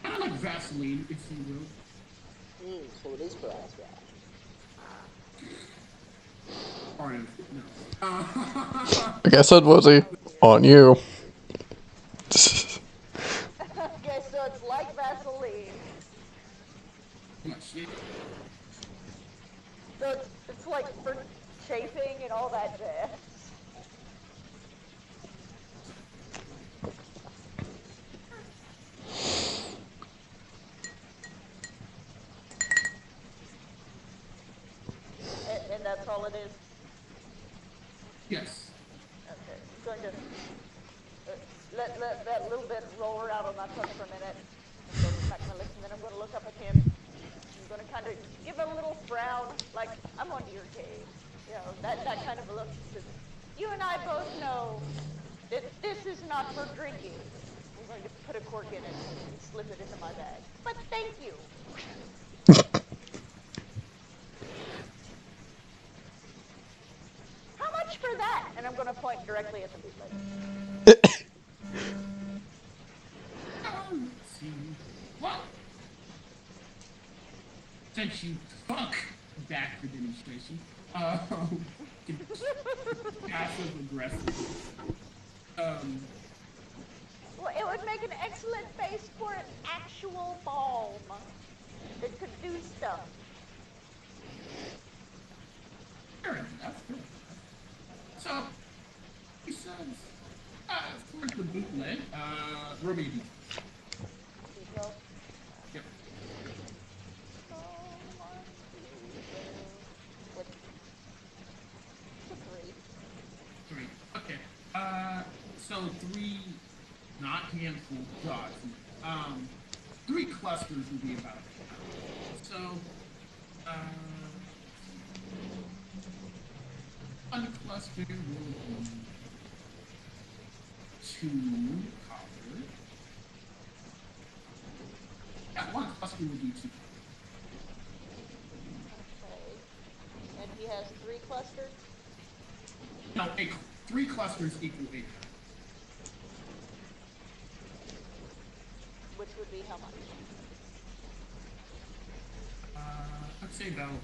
kind of like Vaseline, if you will. So it is for ass rash. Or no. Like I said, Wuzzy, on you. Okay, so it's like Vaseline. Shit. So it's like for chafing and all that jazz. And that's all it is? Yes. Okay, I'm going to let that little bit roll around on my tongue for a minute. I'm going to crack my lips, and then I'm going to look up at him. I'm going to kind of give a little frown, like, I'm on to your cave. You know, that kind of a look. Says, you and I both know that this is not for drinking. I'm going to put a cork in it and slip it into my bag. But thank you. How much for that? And I'm going to point directly at the bootleg. Let's see. Well, since you took back the demonstration, passive aggressive. Well, it would make an excellent base for an actual balm that could do stuff. Fair enough. So, he says, for the bootleg, roll me a d12. D12. Yep. With a 3. 3. Okay. So 3, not handful, dots. 3 clusters would be about it. So, one cluster will be 2 copper. Yeah, one cluster will be 2 copper. Okay. And he has 3 clusters? No, 3 clusters equal 8 copper. Which would be how much? I'd say about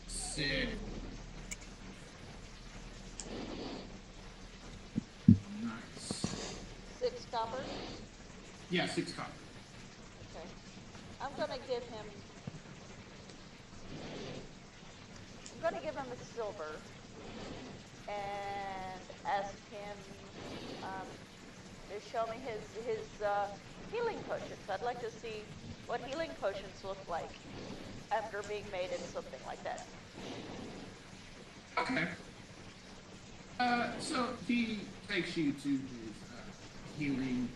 6. Nice. 6 copper? Yeah, 6 copper. Okay. I'm gonna give him a silver and ask him Just show me his healing potions. I'd like to see what healing potions look like after being made in something like that. Okay. So he takes you to his healing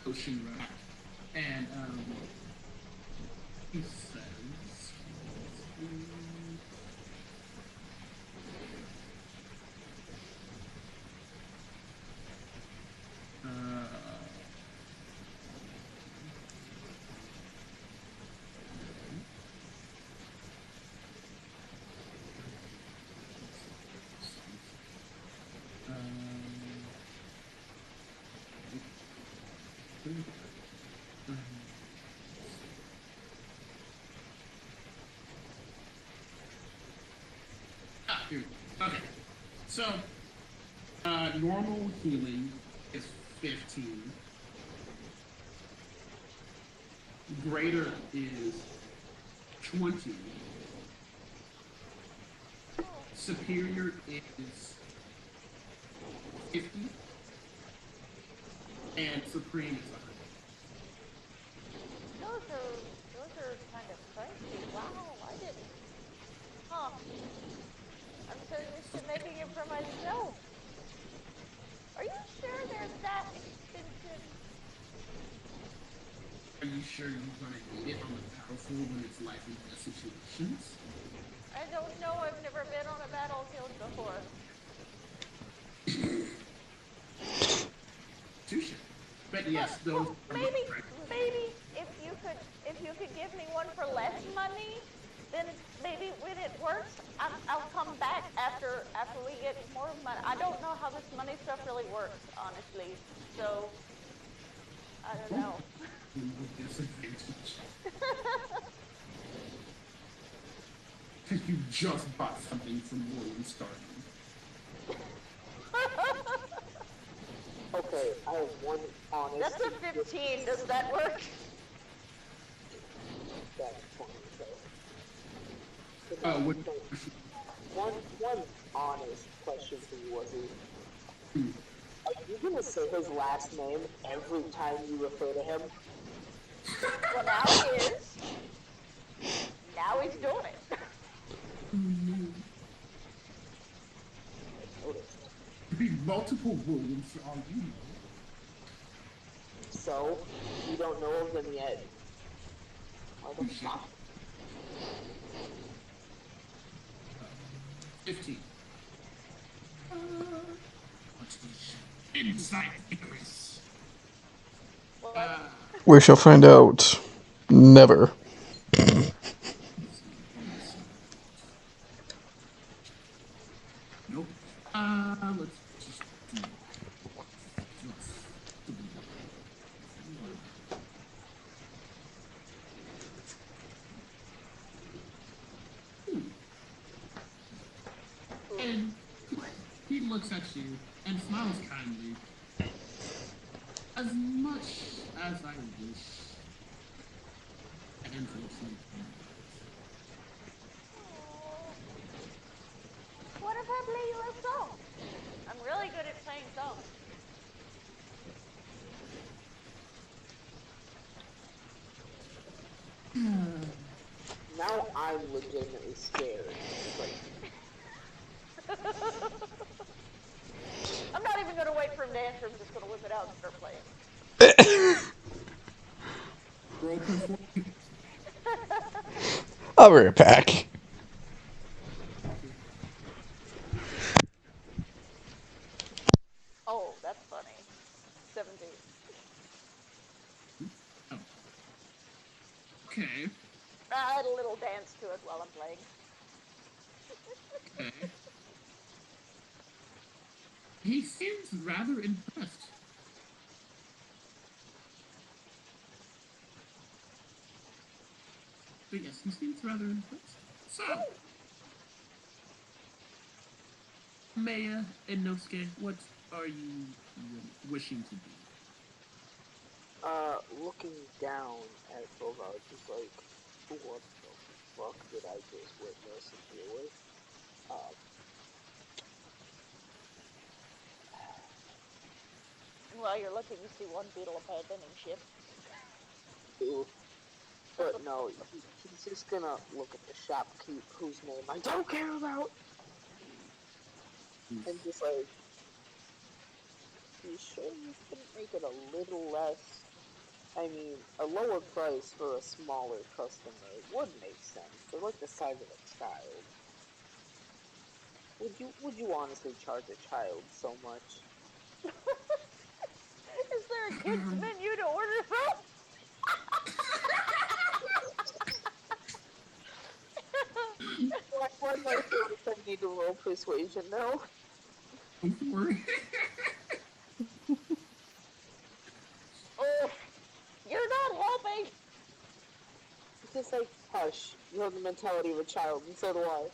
potion rack, and he says, here. Okay. So, normal healing is 15. Greater is 20. Superior is 50. And supreme is 100. Those are kind of crazy. Wow, I didn't. Huh. I'm so used to making it for myself. Are you sure they're that expensive? Are you sure you're going to need it on the battlefield when it's life and death situations? I don't know. I've never been on a battlefield before. Touche. But yes, those Well, are maybe if you could give me one for less money, then maybe when it works, I'll come back after we get more money. I don't know how this money stuff really works, honestly. So I don't know. disadvantage. Because you just bought something from William Starling. Okay, I have one honest. That's a 15. Does that work? That's funny. So, What? one honest question for you, Wazzy. Are you gonna say his last name every time you refer to him? Well, now he is. Now he's doing it. Could be multiple Williams for all you know. So, you don't know of them yet. Why the fuck? 15. Insight increase. We shall find out. Never. Nope. Let's just do And he looks at you and smiles kindly. As much as I wish and What if I play you a song? I'm really good at playing songs. Now I'm legitimately scared. Like, I'm not even going to wait for him to answer. I'm just going to whip it out and start playing. I'll be right back. Oh, that's funny. 17. Okay. I had a little dance to it while I'm playing. Okay. He seems rather impressed. But yes, he seems rather impressed. So, Maya and Nosuke, what are you wishing to do? looking down at Bogart, just like, what the fuck did I just witness and deal with? Um, while you're looking, you see one beetle abandoning ship. Ooh. But no, he's just gonna look at the shopkeep whose name I don't care about. And just like, you sure you couldn't make it a little less? I mean, a lower price for a smaller customer would make sense. They're like the size of a child. Would you honestly charge a child so much? Is there a kids menu to order from? Why do I feel like I need to roll persuasion now? Don't worry. Oh, you're not helping. It's just like, hush, you have the mentality of a child, and so do I.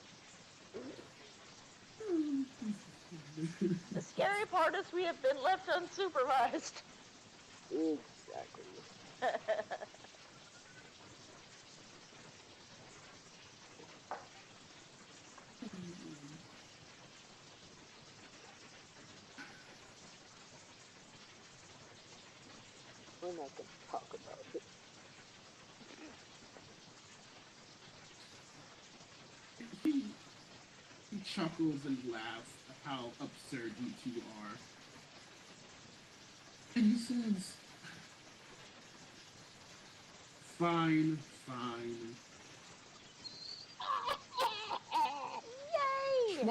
The scary part is we have been left unsupervised. Exactly. We're not gonna talk about it. He chuckles and laughs at how absurd you two are. And he says, fine, fine. Yay!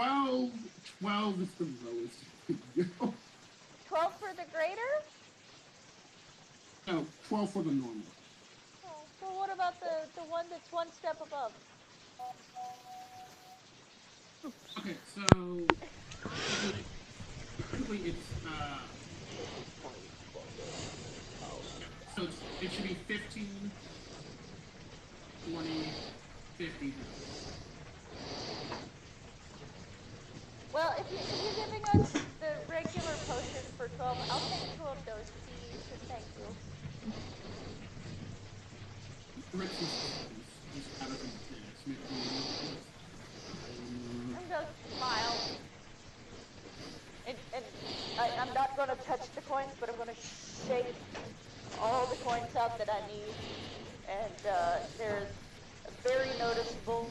12 is the lowest you can go. 12 for the greater? No, 12 for the normal. Oh, well, what about the one that's one step above? Okay, so typically it's so it should be 15, 20, 50. Well, if you're giving us the regular potion for 12, I'll take 2 of those, please, and thank you. Just out of embarrassment. I'm just smile. And I'm not going to touch the coins, but I'm going to shake all the coins out that I need. And there's a very noticeable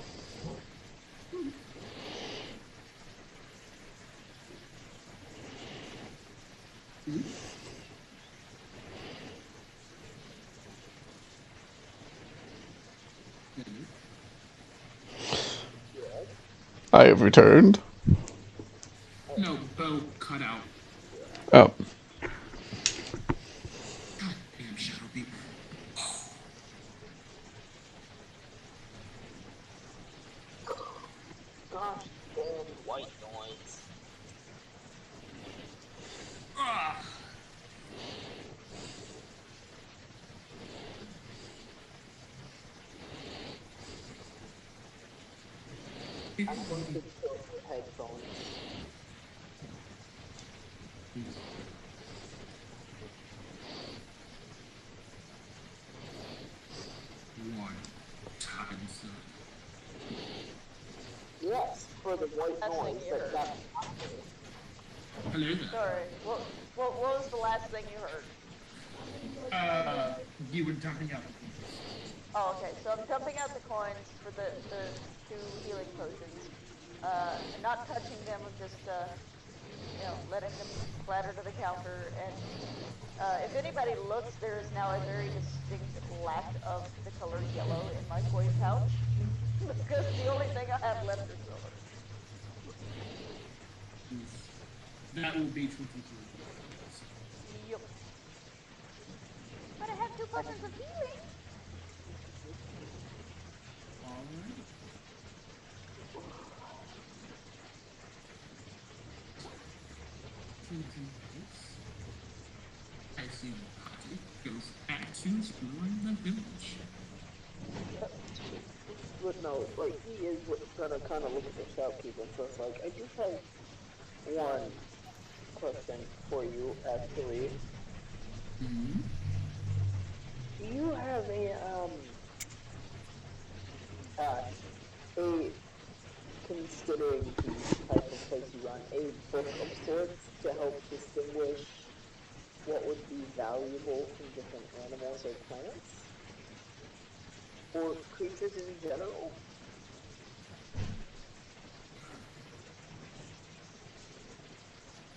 I have returned. No, bow cut out. Oh. God damn Shadow Beamer. Gosh damn white noise. Ah. I'm going to kill your headphones. One time, son. Yes, for the white Last thing noise you heard. that Hello there. Sorry. What was the last thing you heard? You were dumping out. Oh, okay. So I'm dumping out the coins for the 2 healing potions. Not touching them, just letting them clatter to the counter. And if anybody looks, there is now a very distinct lack of the color yellow in my coin pouch because the only thing I have left is silver. That will be 23. Yep. But I have 2 potions of healing. Alright. I see the party goes back to exploring the village. But no, like, he is gonna kind of look at the shopkeeper and stuff like, I just have one question for you, actually. Mm-hmm. Do you have considering the type of place you run, a book of sorts to help distinguish what would be valuable from different animals or plants? Or creatures in general?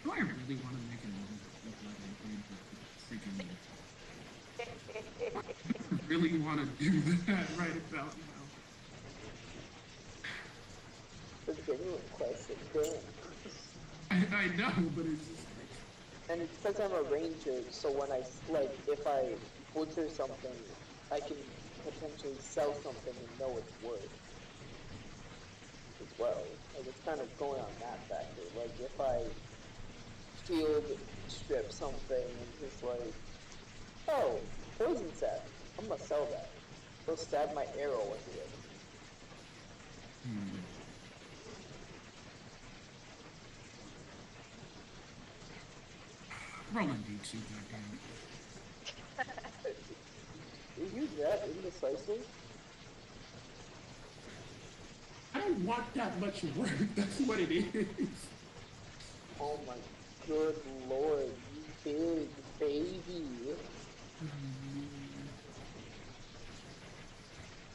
Do I really want to make another look like I freaking really want to do that right about now? The genuine question, damn. I know, but it's just like, And it's because I'm a ranger, so when I, like, if I butcher something, I can potentially sell something and know its worth as well. Like, it's kind of going on that factor. Like, if I field strip something and just like, oh, poison sap, I'm gonna sell that. Go stab my arrow into it. rolling D2, goddamn. Are you that indecisive? I don't want that much work. That's what it is. Oh my good lord, you big baby.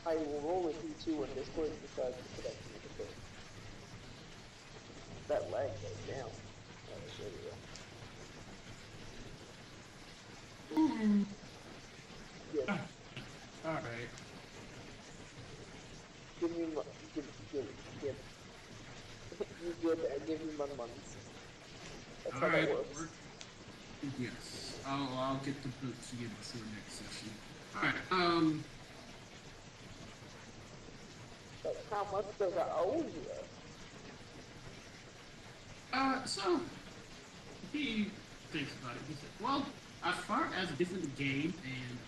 I will roll a D2 when Discord decides to connect me to it. That lag goes down. Oh, there we go. Yes. Alright. Give me my, give. You good, I give you my months. That's how that works. Yes. I'll get the book to you before next session. Alright, But how much does I owe you? so he thinks about it. He said, well, as far as a different game and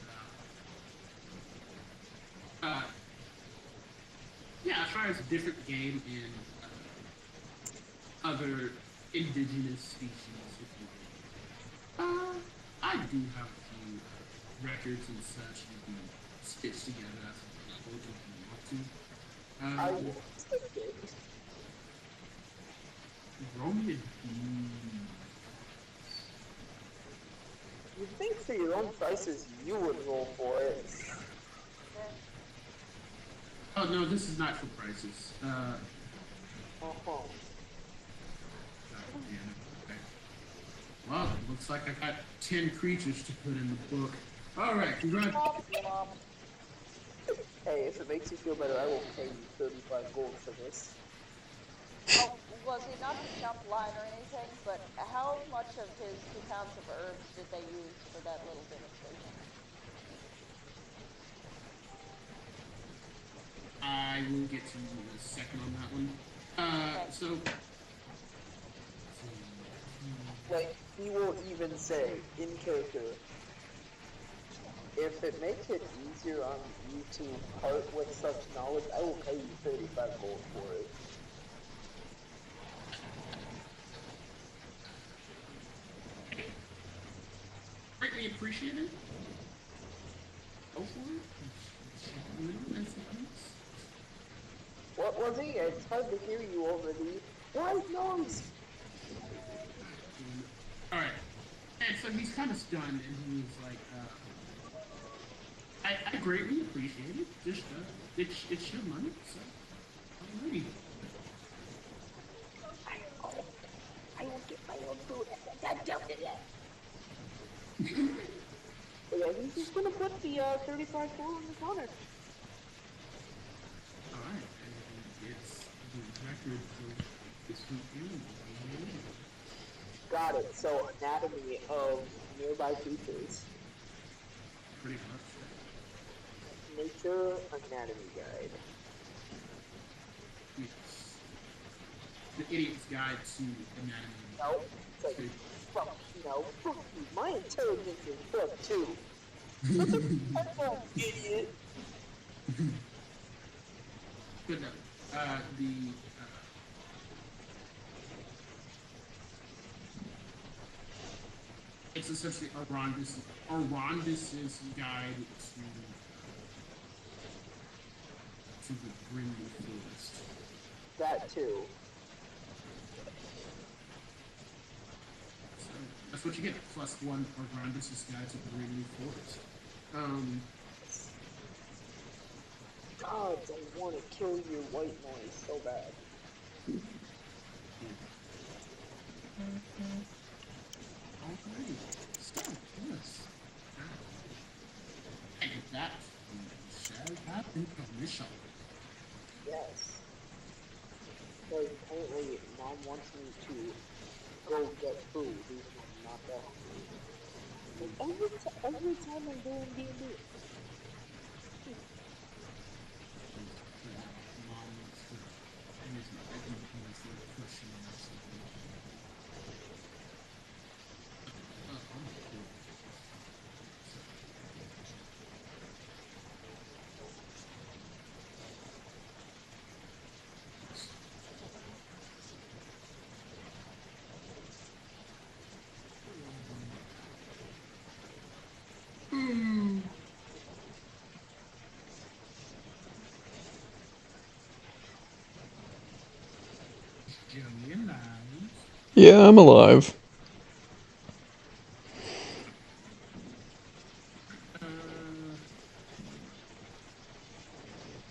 yeah, as far as a different game and other indigenous species, if you will. I do have a few records and such you can stitch together as a whole if you want to. I will take it. Roll me a D. You'd think for your own prices you would roll for it. Oh no, this is not for prices. Uh-huh. God damn it. Okay. Well, it looks like I got 10 creatures to put in the book. Alright, congrats. Hey, if it makes you feel better, I will pay you 35 gold for this. Oh, was he not to jump line or anything, but how much of his 2 pounds of herbs did they use for that little demonstration? I will get to you in a second on that one. So. Like, he will even say, in character, if it makes it easier on you to part with such knowledge, I will pay you 35 gold for it. Greatly appreciated. Go for it. What was he? It's hard to hear you over the white noise. Alright. And so he's kind of stunned and he was like, I greatly appreciate it. Just, it's your money, so. Alrighty. I will get my own food. Yeah, he's just gonna put the 35 gold on the counter. Alright, and it's the record for this weekend. Got it. So, anatomy of nearby creatures. Pretty much. Nature anatomy guide. Yes. The Idiot's Guide to Anatomy. No, it's like, fuck, fuck you. My intelligence is plus 2. Idiot. But no, it's essentially Arondis's guide to the Brindley Forest. That too. So That's what you get. +1 for Grandis' Guide to the Rainy Forest. Gods, I want to kill your white noise so bad. Alright. So, yes. And that we shall have intermission. Yes. Because apparently mom wants me to go get food even though I'm not that hungry. Like every time I'm doing D&D. Mom wants to use an egg instead of pushing or something. I'm cool. Joey alive. Yeah, I'm alive.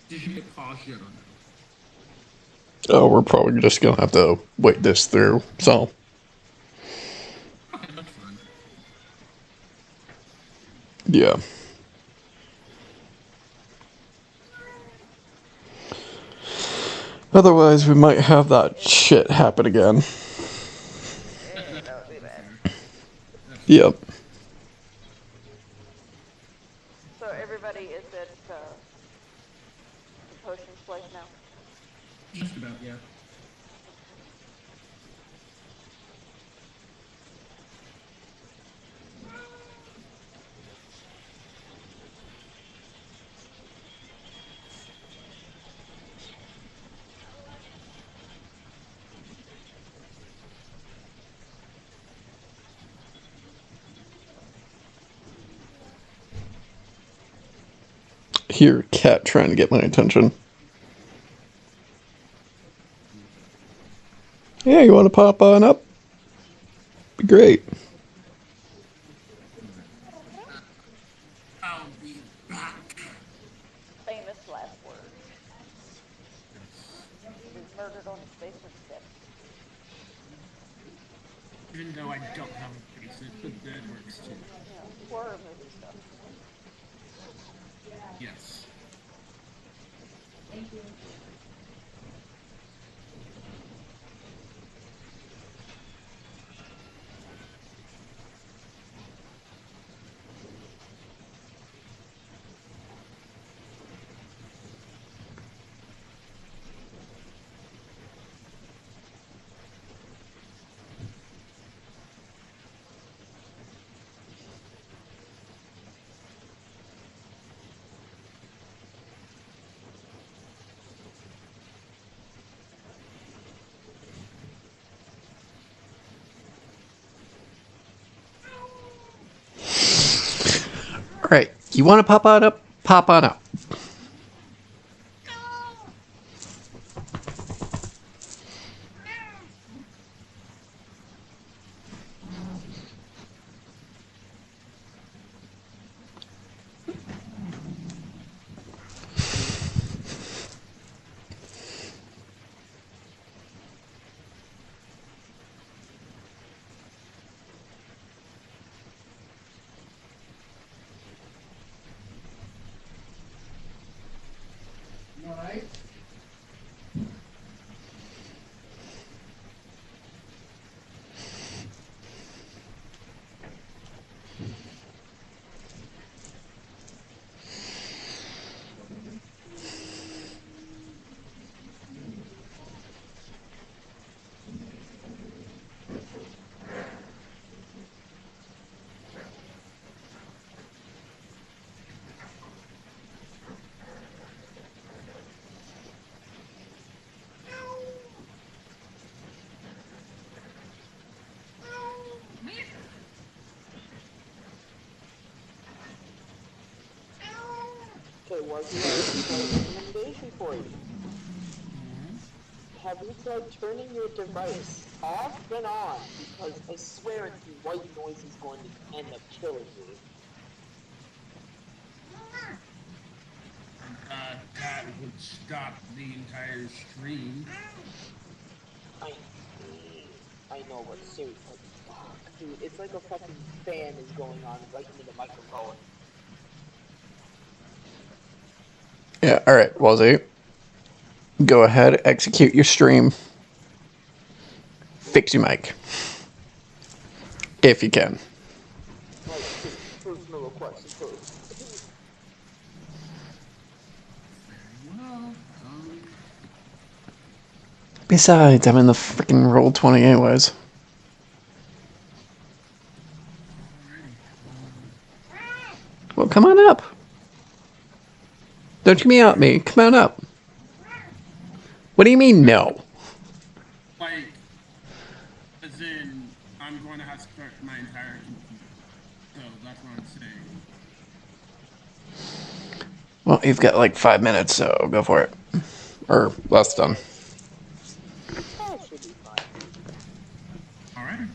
Did you get pause yet or no? Oh, we're probably just gonna have to wait this through. So, Okay, that's fine. yeah. Otherwise, we might have that shit happen again. Yeah, that would be bad. That's Yep. So everybody is at the potions place now. just about, yeah. Here, cat trying to get my attention. Yeah, you want to pop on up? Be great. I'll be back. Famous last words. He'll be murdered on his basement steps. Even though I don't have a basement, but that works too. You know, horror movie stuff. Yes. All right, you want to pop on up? Pop on up. Okay, Wuzzy, I have a slight recommendation for you. have you tried turning your device off and on? Because I swear the white noise is going to end up killing me. That would stop the entire stream. I, I know, but seriously, like, fuck, dude, it's like a fucking fan is going on right into the microphone. Yeah, alright, Wazzy. Go ahead, execute your stream. Fix your mic. If you can. Like, just personal request approved. Very well. Besides, I'm in the freaking roll 20 anyways. Well, come on up. Don't you meow at me. Come on up. What do you mean, no? Like, as in, I'm going to have to start my entire computer. So that's what I'm saying. Well, you've got like 5 minutes, so go for it. Or less done. That should be fine. Alright.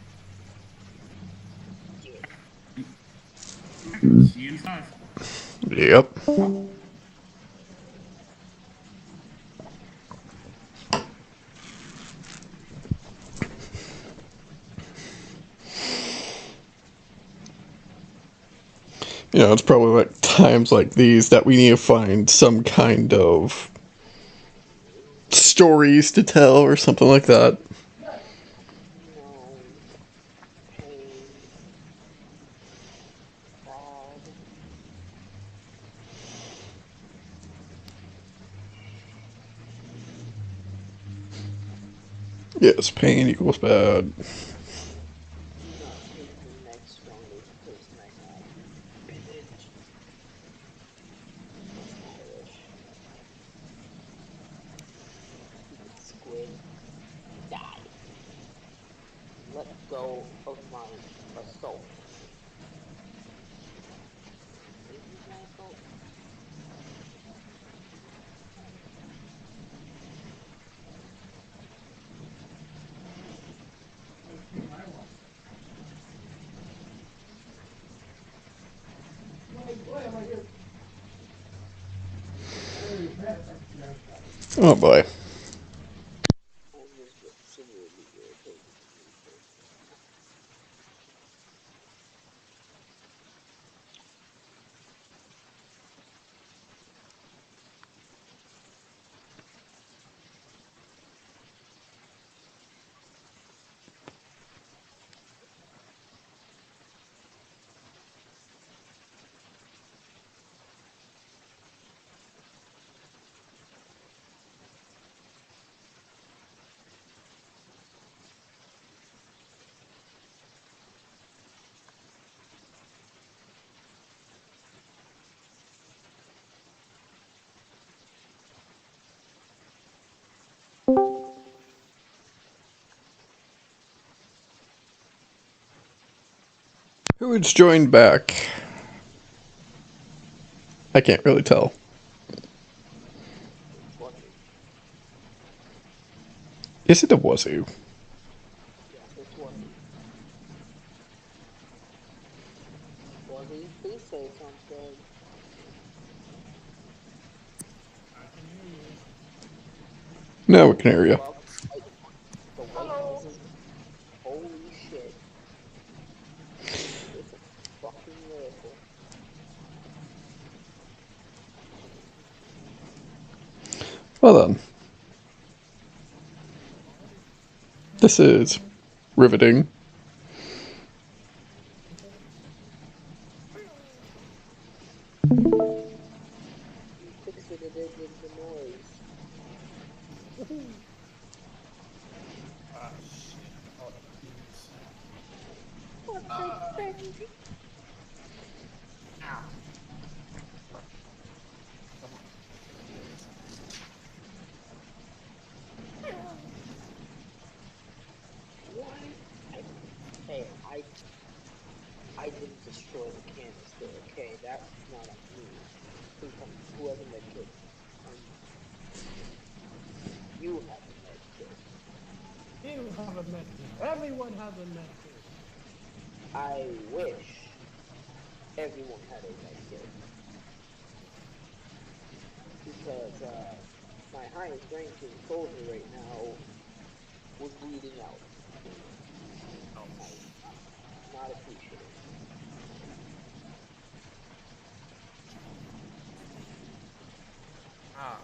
Yeah. See you in 5. Yep. You know, it's probably like times like these that we need to find some kind of stories to tell or something like that. No. Pain. Bad. Yes, pain equals bad. Do not make the next strongest person I have. Bitch. That's Irish. Stupid squid. Die. Let go of my assault. Is this my assault? Oh boy. I'm just severely irritated with me personally. Who has joined back? I can't really tell. It's Wazzy. Is it a wazoo? Yes, it's Wazzy. Wazzy, please say something. No, we can hear you. Love the white Hello. noises. Holy shit. It's a fucking miracle. Well then. This is riveting. You fixated it in the noise. What's it, baby? What? I, hey, I didn't destroy the canister, okay? That's not on me. Please tell me, who has a med kit? You have a med kit. you have a medkit. Everyone has a medkit. I wish everyone had a med kit. Because my highest ranking soldier right now was bleeding out. Not appreciative. Ah.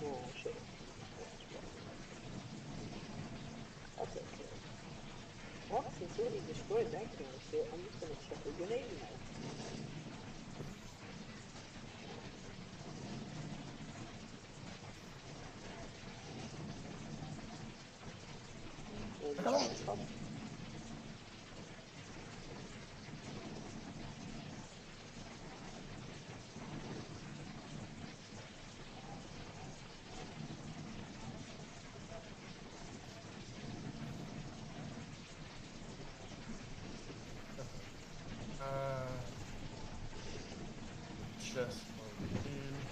Oh, I should have. That's okay. Well, since we already destroyed that canister, I'm just gonna chuck a grenade now. And Just load in.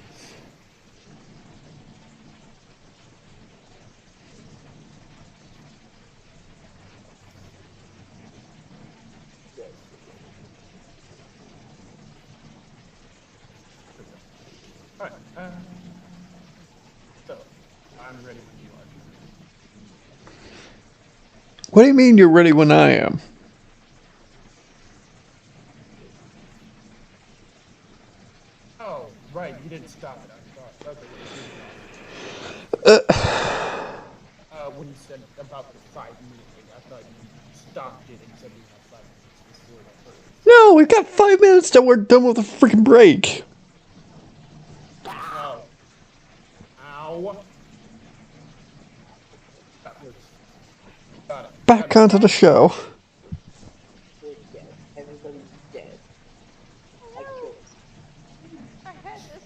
yes. Alright, so, I'm ready when you are. What do you mean you're ready when I am? Oh, right, you didn't stop it. I thought. Okay, when you said about the 5-minute thing, I thought you stopped it and said we have 5 minutes before the first. No, we've got 5 minutes till we're done with the freaking break. Oh. Ow. That hurts. Got it. Back onto the show. We're dead. Everybody's dead. I Oh killed. no! I had this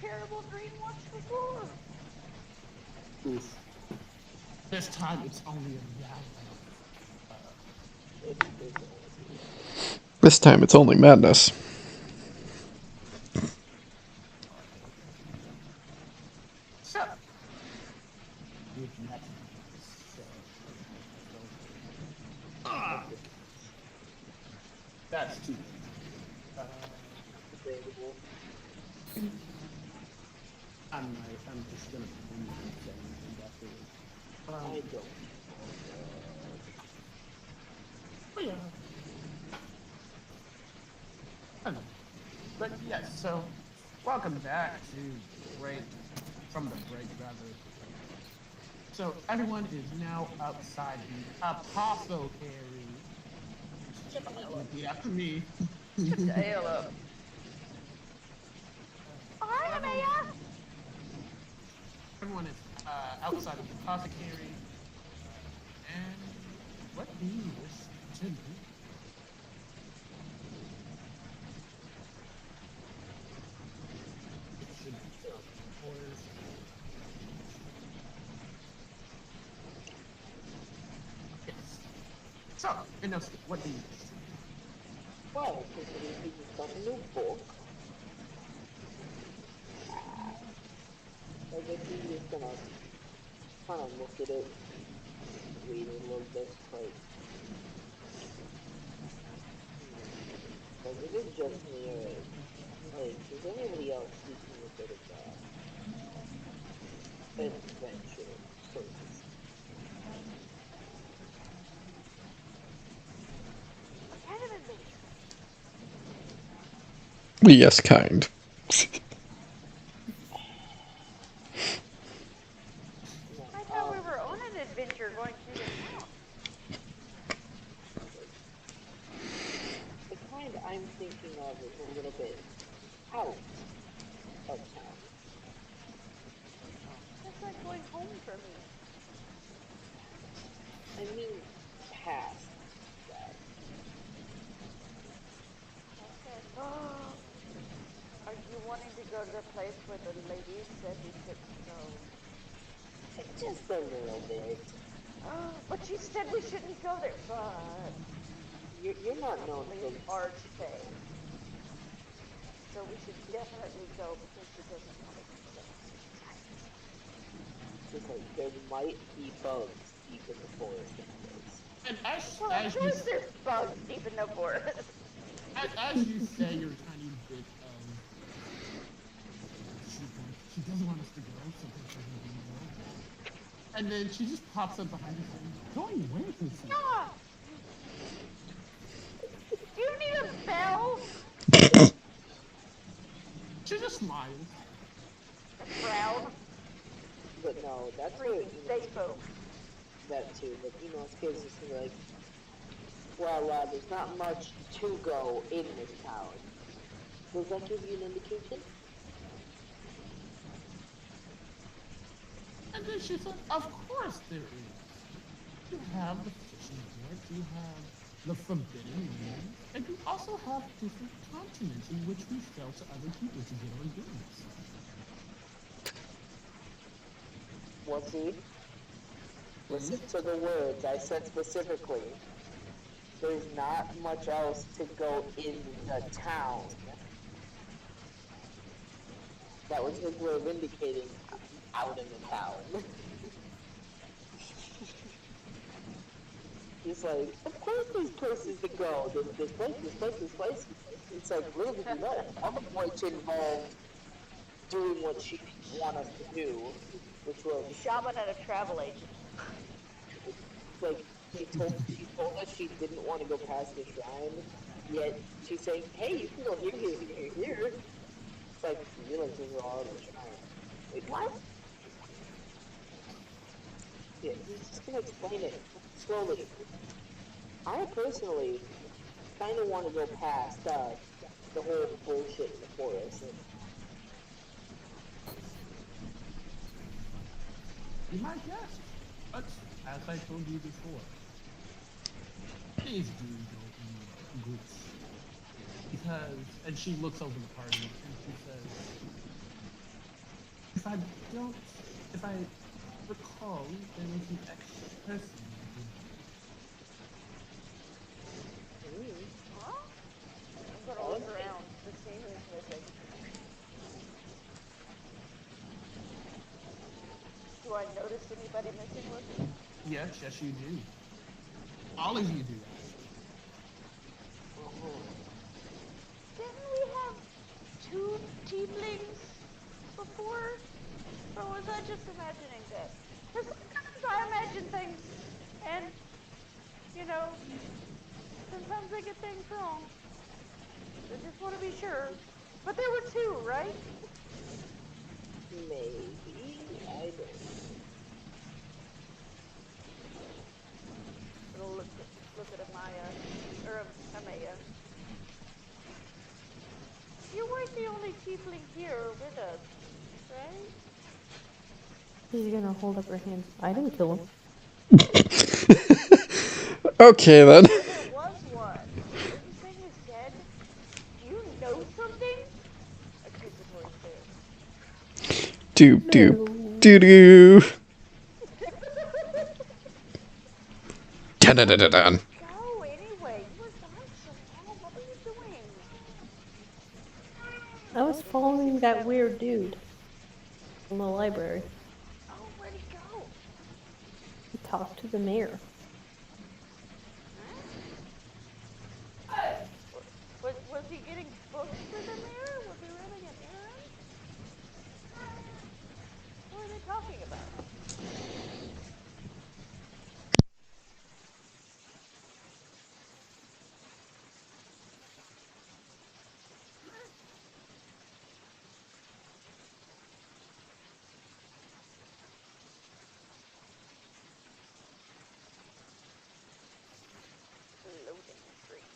terrible dream once before. Oof. This time it's only a reality. It's This time it's only madness. So, with that, so, that's too late. debatable. I'm just gonna pretend you didn't say anything afterwards. I don't. Oh yeah. I know. But yes, so welcome back to break from the break rather. So everyone is now outside the apothecary. Repeat after me. Shut the hell up. Oh, hi, Everyone, Amaya! everyone is outside of the apothecary. And what do you wish to do? It should be orders. Yes. So, Inosuke, what do you wish to do? Well, since we just got a new book, I guess we're just gonna kind of look at it, read it a little bit, like, is it just me or, like, is anybody else seeking a bit of, adventure, so to speak? What kind of adventure? Yes, kind. No, I thought we were on an adventure going through the town. the kind I'm thinking of is a little bit out of town. That's like going home for me. I mean, past that. Okay. Are you wanting to go to the place where the lady said we shouldn't go? Just a little bit. But she said we shouldn't go there. But You're she's not known probably for. an archfey. So we should definitely go because she doesn't want to upset us. Just like there might be bugs deep in the forest anyways. And Well, of course there's bugs deep in the forest. as you say your tiny bit of, she doesn't want us to go, so there's going to be more. And then she just pops up behind you saying, going where, Lucy? Stop! Do you need a bell? She just smiles. A frown? But no, that's what Creepy space folk. that too. But us kids just be like, well, there's not much to go in this town. Does that give you an indication? And then she said, of course there is. You have the fishing port, you have the forbidden lands, and you also have different continents in which we sell to other people to get our goods. Well, see? Listen to the words I said specifically. There's not much else to go in the town. That was his way of indicating out in the town. He's like, of course there's places to go. There's this place, this place, this place. It's like, little did you know, I'm going to involve doing what she want us to do, which was Shaman and a travel agent. like she told us she didn't want to go past the shrine, yet she's saying, hey, you can go here, here, here, here. It's like, you realize these are all the shrine. Wait, what? Yeah, he's just gonna explain it slowly. I personally kind of want to go past the whole bullshit in the forest. You might guess, but as I told you before, please do go in groups. Because, and she looks over the party and she says, if I recall, there was an ex-person. Huh? I'm gonna look around to see who's missing. Do I notice anybody missing, Wookie? Yes, you do. All of you do, actually. Didn't we have 2 tieflings before? Or was I just imagining that? Because sometimes I imagine things, and, sometimes I get things wrong. I just want to be sure. But there were 2, right? Maybe, I don't know. I'll look at Amaya, or Amaya. You weren't the only tiefling here with us, right? She's gonna hold up her hands. I didn't kill him. Okay then. There was one. Everything is dead. Do you know something? Accusatory stare. Doop doop. No. Doo doo. Dun-dun-dun-dun-dun. Go anyway. You were gone so long. What were you doing? I was following that weird dude in the library. Oh, where'd he go? He talked to the mayor. Huh? Was he getting books for the mayor? Was he running an errand? What were they talking about? Loading screen.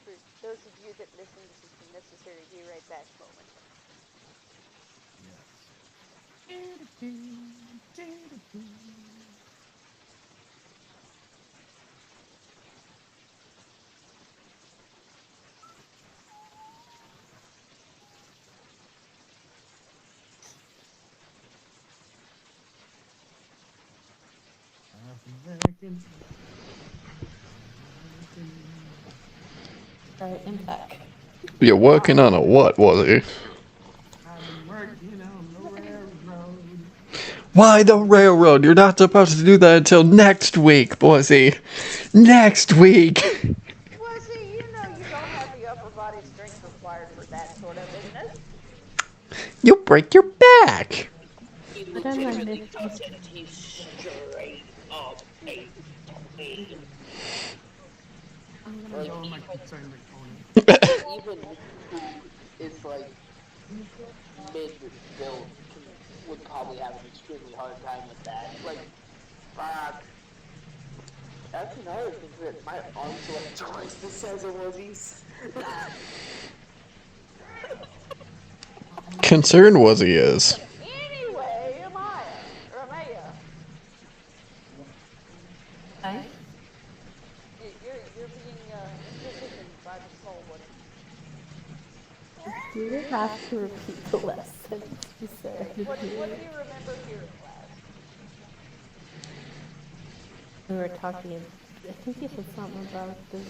For those of you that listen, this is the necessary be right back moment. Alright, I'm back. You're working on a what, was he? I've been working on the railroad. Why the railroad? You're not supposed to do that until next week, Boise. Next week. Well, see, you know you don't have the upper body strength required for that sort of business. You'll break your back. He But I'm not legitimately listening. doesn't. He's straight up a pain. I'm I'm gonna going Like, my concern opponent. even me, who is like mid-build, would probably have an extremely hard time with that. Like, fuck. That's another thing that my arms are like twice the size of Lizzie's. Concerned was he is. Anyway, Amaya, Hi. you're being inquisitioned by the small one. You will have to repeat the last sentence you said. Okay, what do you remember hearing last? We were talking, I think you said something about this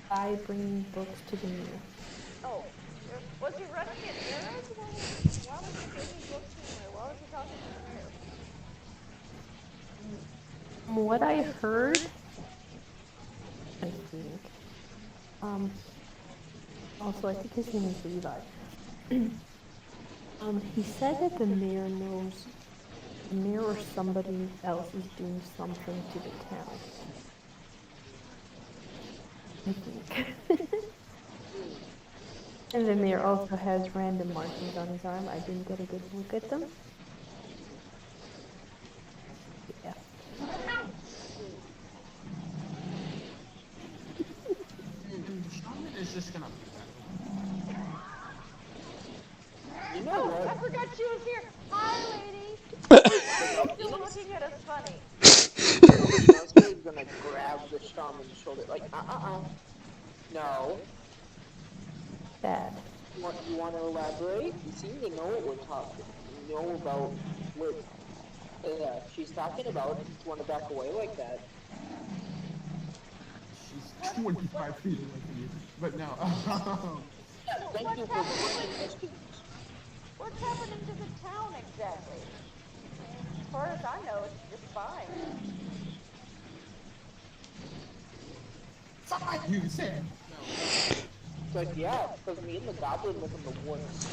guy bringing books to the mirror. Oh, was he running an errand? Why was he bringing books to the mirror? Why was he talking to the mirror? From what I heard, I think, also I think his name is Levi. He said that the mayor knows, the mayor or somebody else is doing something to the town. I think. And the mayor also has random markings on his arm. I didn't get a good look at them. Yeah. And the shaman is just gonna. You know Oh, I what? forgot she was here. Hi, lady. Why are you still looking at us funny? Inosuke is gonna grab the shaman's shoulder, like, no. Bad. You want to elaborate? You seem to know what we're talking, know about what she's talking about. You want to back away like that? She's 25 feet away from you. But no. Yes, thank you for bringing this to What's happening to the town exactly? As far as I know, it's just fine. Fine, you said. It's like, yeah, because me and the goblin live in the woods.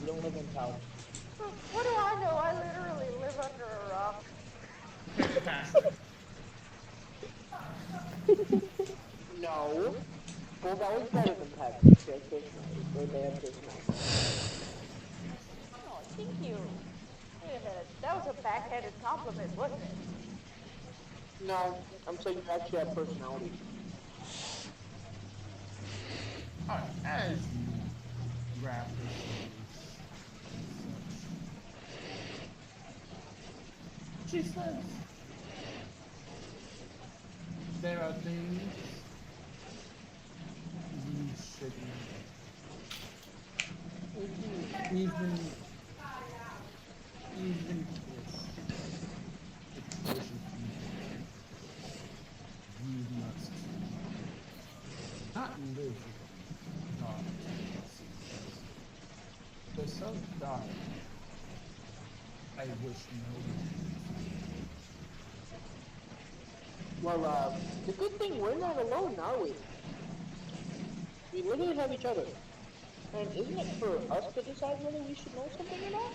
We don't live in town. What do I know? I literally live under a rock. No. Well, that was better than Pep. She has personality. Or they have personality. Oh, thank you. Wait a minute. That was a backhanded compliment, wasn't it? No, I'm saying you actually have personality. Alright, as you grab the shoes and such, she says, there are things you should know. Even if it pushes you must not live with dark. They're so dark. I wish no one. Well, the good thing we're not alone, are we? We literally have each other. And isn't it for us to decide whether we should know something or not?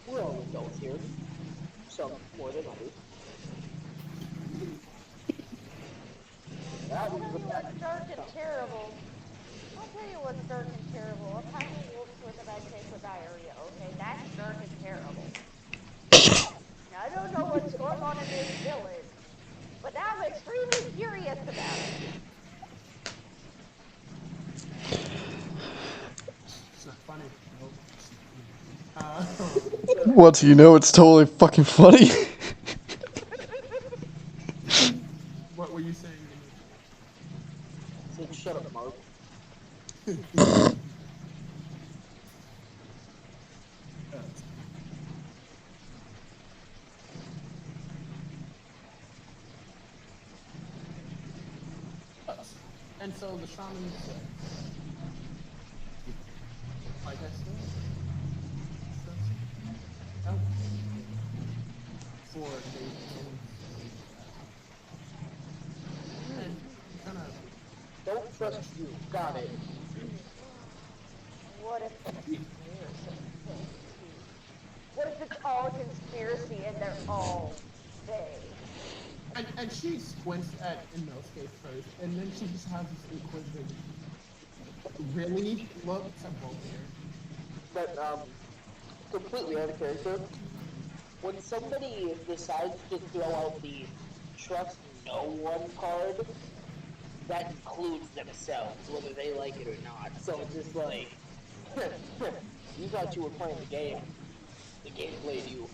We're all adults here. Some more than others. That I'll was tell the you bad. what's dark and terrible. I'll tell you what's dark and terrible. A pack of wolves with a bad case of diarrhea, okay? That's dark and terrible. Now, I don't know what's going on in this village, but I'm extremely curious about it. It's not funny. Nope. Once you know, it's totally fucking funny. What were you saying? Like, shut up, Mark. And so the shaman says, like I said, oh, for they and kind of Don't trust you. Got it. What if there's a thing too? What if it's all a conspiracy and they're all fake? and she squints at Inosuke first, and then she just has this inquisitive, really look to both of her. But completely out of character. When somebody decides to throw out the trust no one card, that includes themselves, whether they like it or not. So it's just like, you thought you were playing the game played you.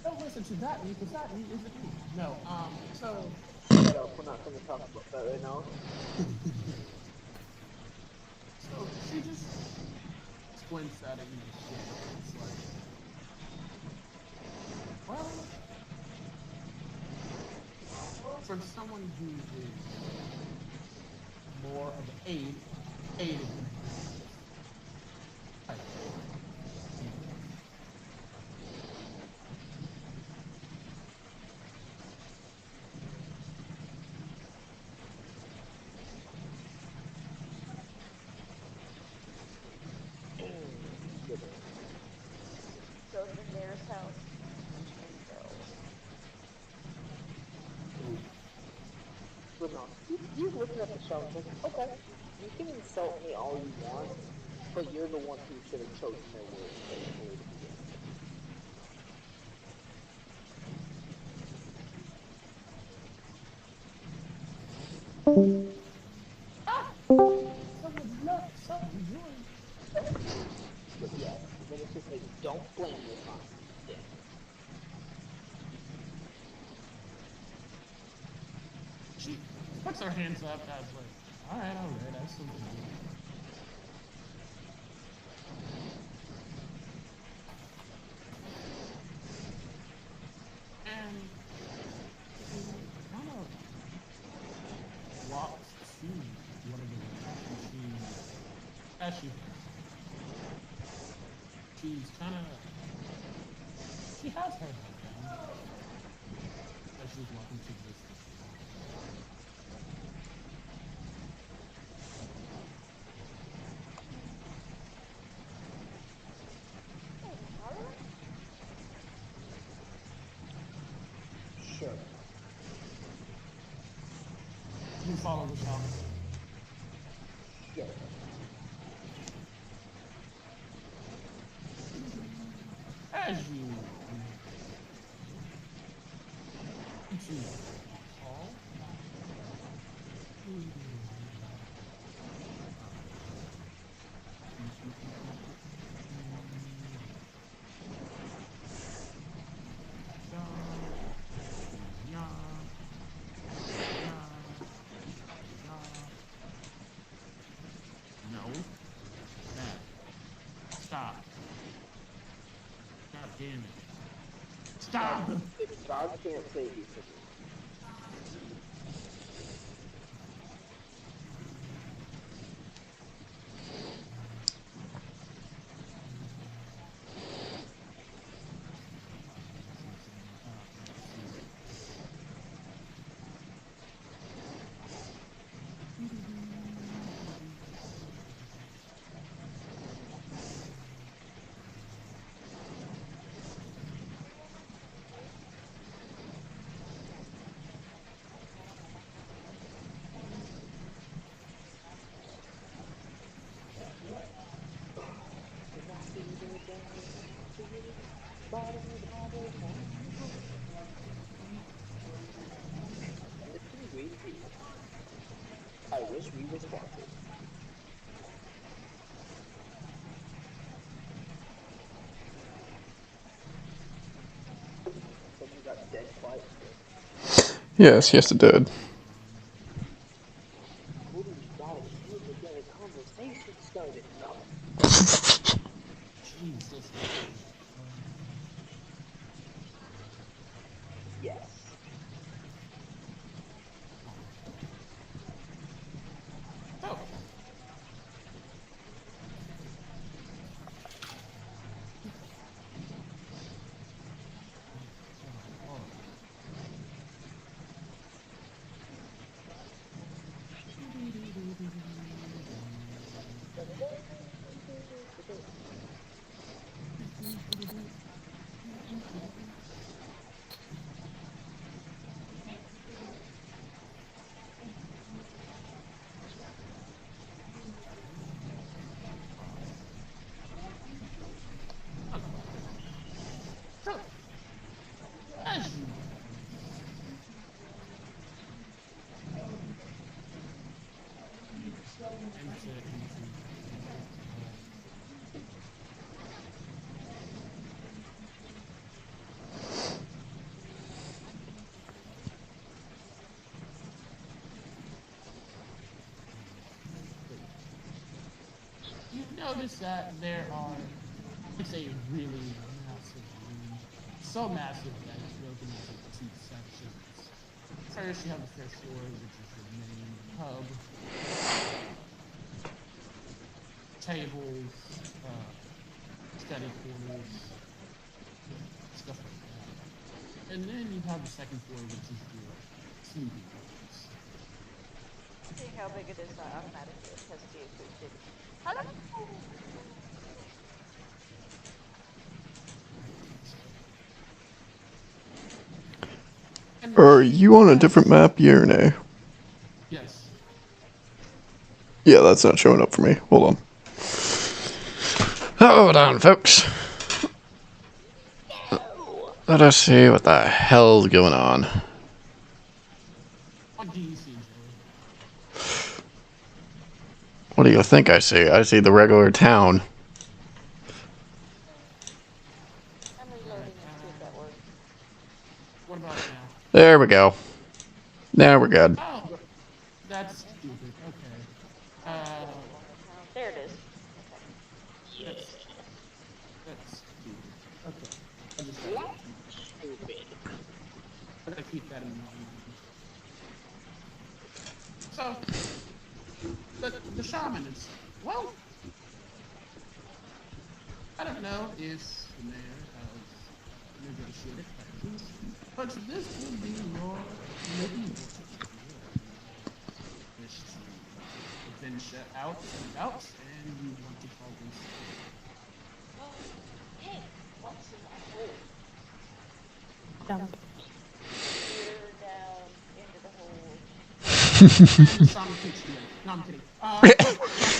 Don't listen to that me, because that me isn't me. No, so Shut up, we're not going to talk about that right now. so she just squints at it and it's like, well, for someone who is more of an aid type. So the mayor's house is held. But no, he's looking at the shelf like, okay, you can insult me all you want, but you're the one who should have chosen their words carefully to begin with. But yes, then it's just like, don't blame this on me. She puts her hands up as like, all right, I see what you're doing. And she kind of walks to one of the rooms, and as she's kind of, she has her head down as she's walking to this. Hey, Tyler? Sure. You follow the shaman. Sure. As you into hall, no, that, stop, god damn it, stop. If God can't save you from me, listen, we read. I wish we were sponsored. Someone got dead quiet. Yes, yes, it did. What do we gotta hear to get a conversation? started. No. Jesus. Yes. Oh. So, as you enter into you notice that there are, it's a really massive room. So massive that it's broken into two sections. First, you have the first floor, which is your main hub. Tables, study quarters, stuff like that. And then you have the second floor, which is your sleeping quarters. Seeing how big it is, I automatically test the acoustics. Hello? And Are you on a different map, yeah or nay? yes. Yeah, that's not showing up for me. Hold on. Hold on, folks. Let us see what the hell's going on. What do you see, Joey? What do you think I see? I see the regular town. I'm reloading and see if that works. What about now? There we go. Now we're good. Oh, that's stupid. Okay. There it is. That's that's stupid. Okay. I just gotta, Stupid. I gotta keep that in mind. So, the shaman is, well, I don't know if the mayor has negotiated factions, but this will be your living quarters. Wish to venture out and about, and you want to call this. Hey, what's in that hole? Jump. Peer down into the hole. And the shaman kicks you in. No, I'm kidding.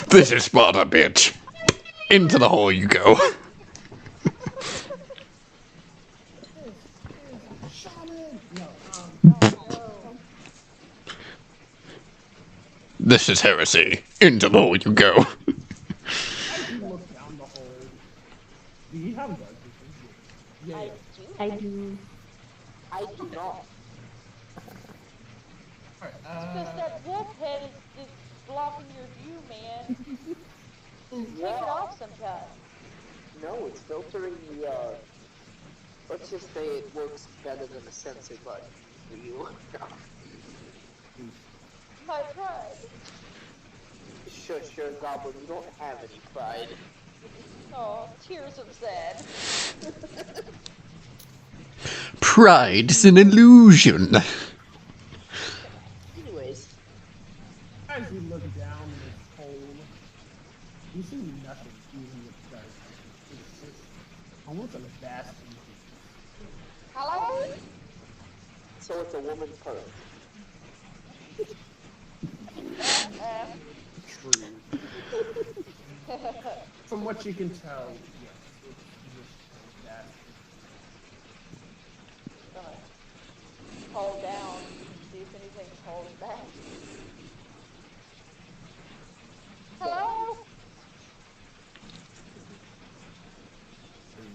This is Sparta, bitch. Into the hole you go. Shaman! No, This is heresy. Into the hole you go. as you look down the hole, do you have guard vision? Yeah. I do. I do not. Alright, Because that wolf head is blocking your view, man. Take it Yeah. off sometime. No, it's filtering the, let's just say it works better than a sensor button for you. My pride. Sure, Goblin, you don't have any pride. Oh, tears of sad. Pride's an illusion. Anyways, as you look down in this hole, you see nothing even with guard vision. It's just almost a vast emptiness. Hello? so it's a woman perk. True. From what you can tell, yes, it's just a vast Call down and see if anything's holding back. Hello?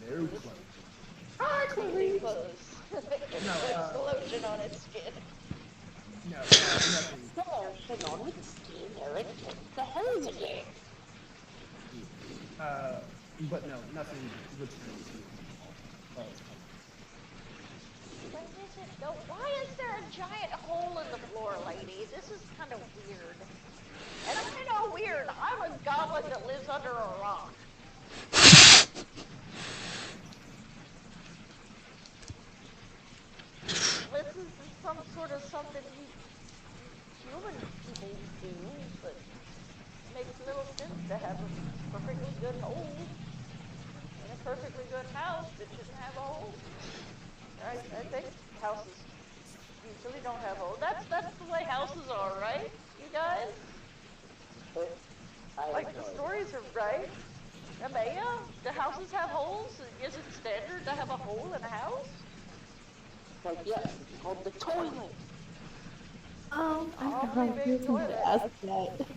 no clue. Too close. It No, puts the lotion on its skin. No, nothing. Lotion on its skin, Eric. What the hell is it? But no, nothing returns to normal. But is it though? Why is there a giant hole in the floor, lady? This is kind of weird. And I know weird. I'm a goblin that lives under a rock. This is some sort of something you human people do, but makes little sense to have a perfectly good hole in a perfectly good house that shouldn't have a hole. I think houses usually don't have holes. That's the way houses are, right? You guys? I Like have the no idea. stories are right? Amaya, do houses have holes? Is it standard to have a hole in a house? Like, yes, it's called the toilet. I'm Awfully not big going toilet. to ask that.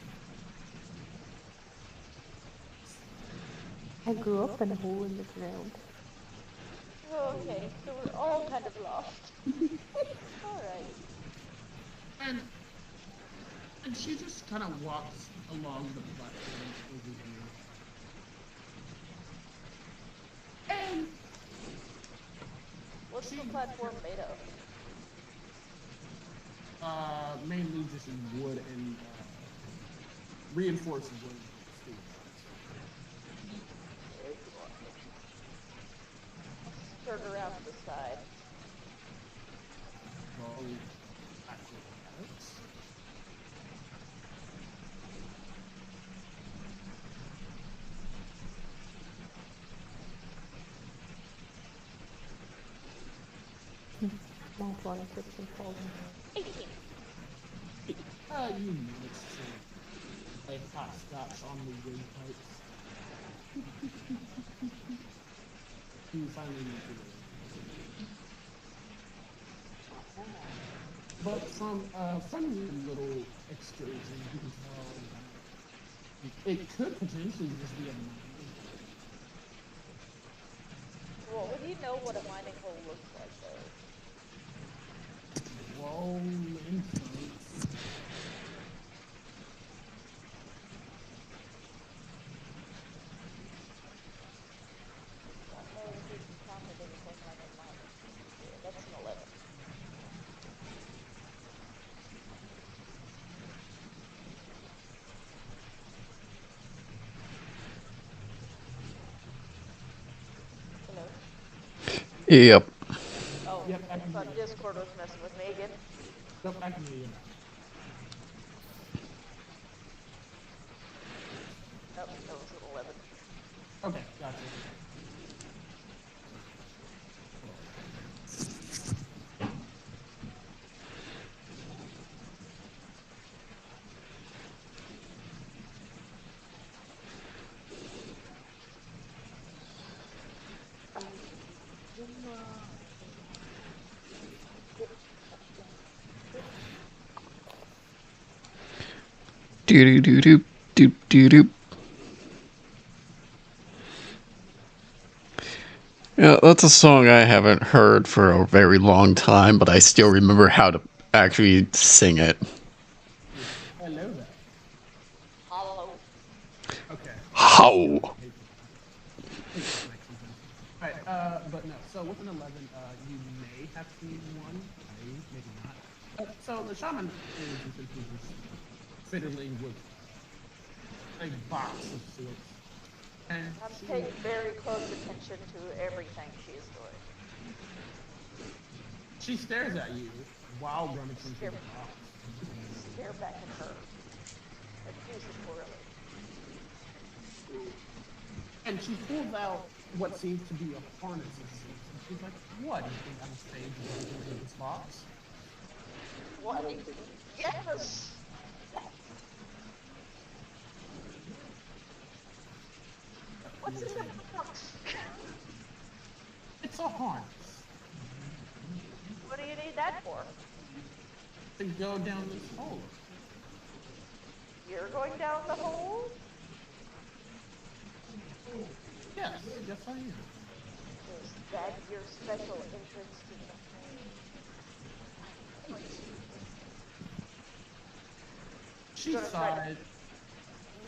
I grew up in a hole in the ground. Okay, so we're all kind of lost. Alright. And she just kind of walks along the platform over here. And What's the platform made of? mainly just in wood and reinforced wood. Very cool. Skirt around to the side. Well, actually, yes. Not one person falling. 18. You managed to play hopscotch on the windpipes. You finally make your way. But from your little excursion, you can tell it could potentially just be a mining. Well, would you know what a mining hole looks like, though? Roll insights. Don't know if you've encountered anything like a mining hole before. That's an 11. Hello? Yep. Oh, Yep, I I can thought hear you. Discord was messing with me again. Nope, I can hear you. Nope, that was an 11. Okay, gotcha. Doo doo doo doo doo doo doo. Yeah, that's a song I haven't heard for a very long time, but I still remember how to actually sing it. Hello there. Hollow. Okay. How? Alright, but no. So with an 11, you may have seen one, maybe not. So the shaman is essentially just fiddling with a box of sorts. And I'm paying very close attention to everything she is doing. she stares at you while rummaging through the box. Stare back at her. Accusatorily. And she pulls out what seems to be a harness of sorts. And she's like, what? Do you think I'm a stage in this box? What? Yes! What's in the box? It's a harness. What do you need that for? To go down this hole. You're going down the hole? Yes, yes I am. Is that your special entrance to the hole? She Gonna try to sighed.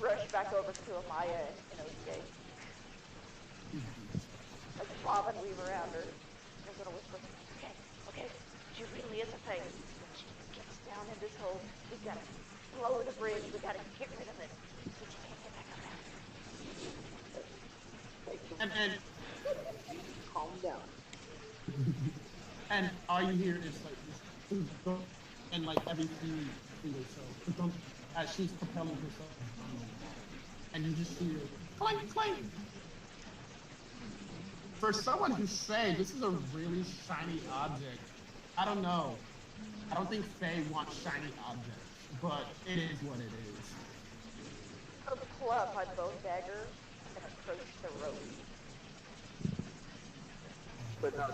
rush back over to Amaya and OJ. like bob and weave around her. I'm gonna whisper, okay, okay, she really is a Fae. When she gets down in this hole, we gotta blow the bridge. We gotta get rid of it so she can't get back up out. And Calm down. and all you hear is like this thunk, and like every few or so, thunk, as she's propelling herself down the wall. And you just hear clank, clank. For someone who's Faye, this is a really shiny object. I don't know. I don't think Faye wants shiny objects, but it is what it is. I'll pull out my bone dagger and approach the rope. But no,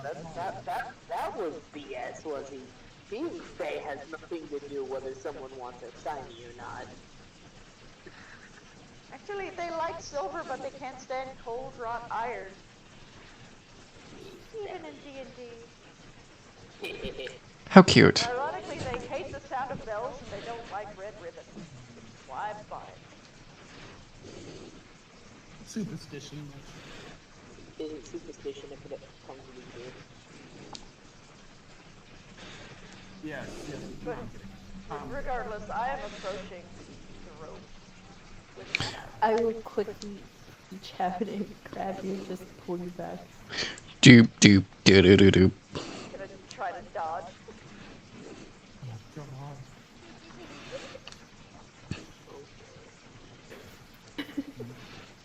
that was BS, was he? Being Faye has nothing to do whether someone wants a shiny or not. Actually, they like silver, but they can't stand cold, wrought iron. Even in D&D. How cute. Ironically, they hate the sound of bells and they don't like red ribbon. It's why I'm fine. Superstition. Isn't superstition if it comes to be good? Yes, yes. No, I'm kidding. Regardless, I am approaching the rope. I will quickly reach out and grab you and just pull you back. Doop doop doo doo doo doop. Gonna try to dodge. Oh, God.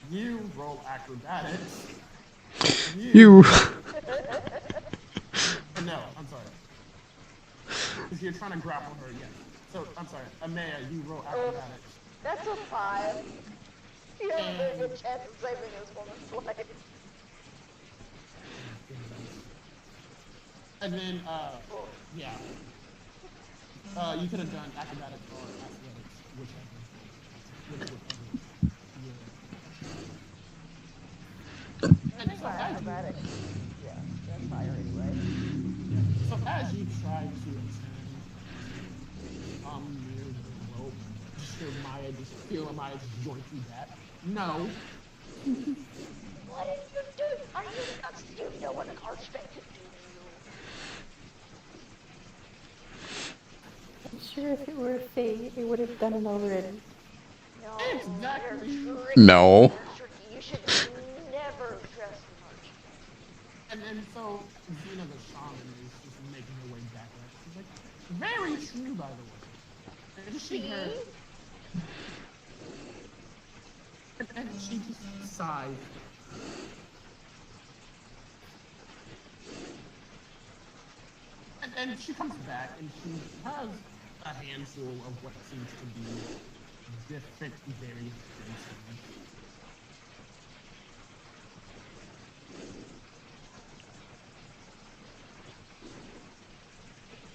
You roll acrobatics. You. No, I'm sorry. Because you're trying to grapple her, yes. So, I'm sorry. Amaya, you roll acrobatics. That's a 5. You have a very good chance of saving this woman's life. And then, yeah. You could have done acrobatics or athletics, whichever. I think my acrobatics, yeah, that's higher anyway. So as you try to ascend, near the rope, just hear Maya, just feel Maya just yoink you back. No. What did you do? Are you nuts? You know what an archfey can do to you. I'm sure if it were a Fae, it would have done it already. No, Exactly. they're tricky. No. They're tricky. You should never trust an archfey. And so Xena the shaman is just making her way back up. She's like, very true, by the way. And she heard, and she just sighs. And she comes back and she has a handful of what seems to be different various things.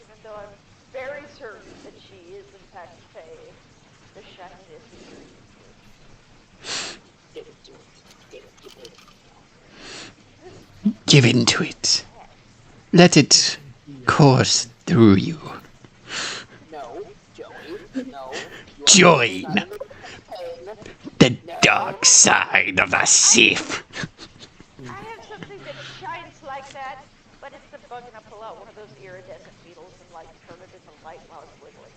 Even though I'm very certain that she is in fact Fae, the shininess is Get into it. Get into it. Give into it. Let it course through you. No, Joey. No. Join Pain. the dark side of the Sith. I have something that shines like that, but it's the bug, and I pull out one of those iridescent beetles and like turn it into light while it's wiggling.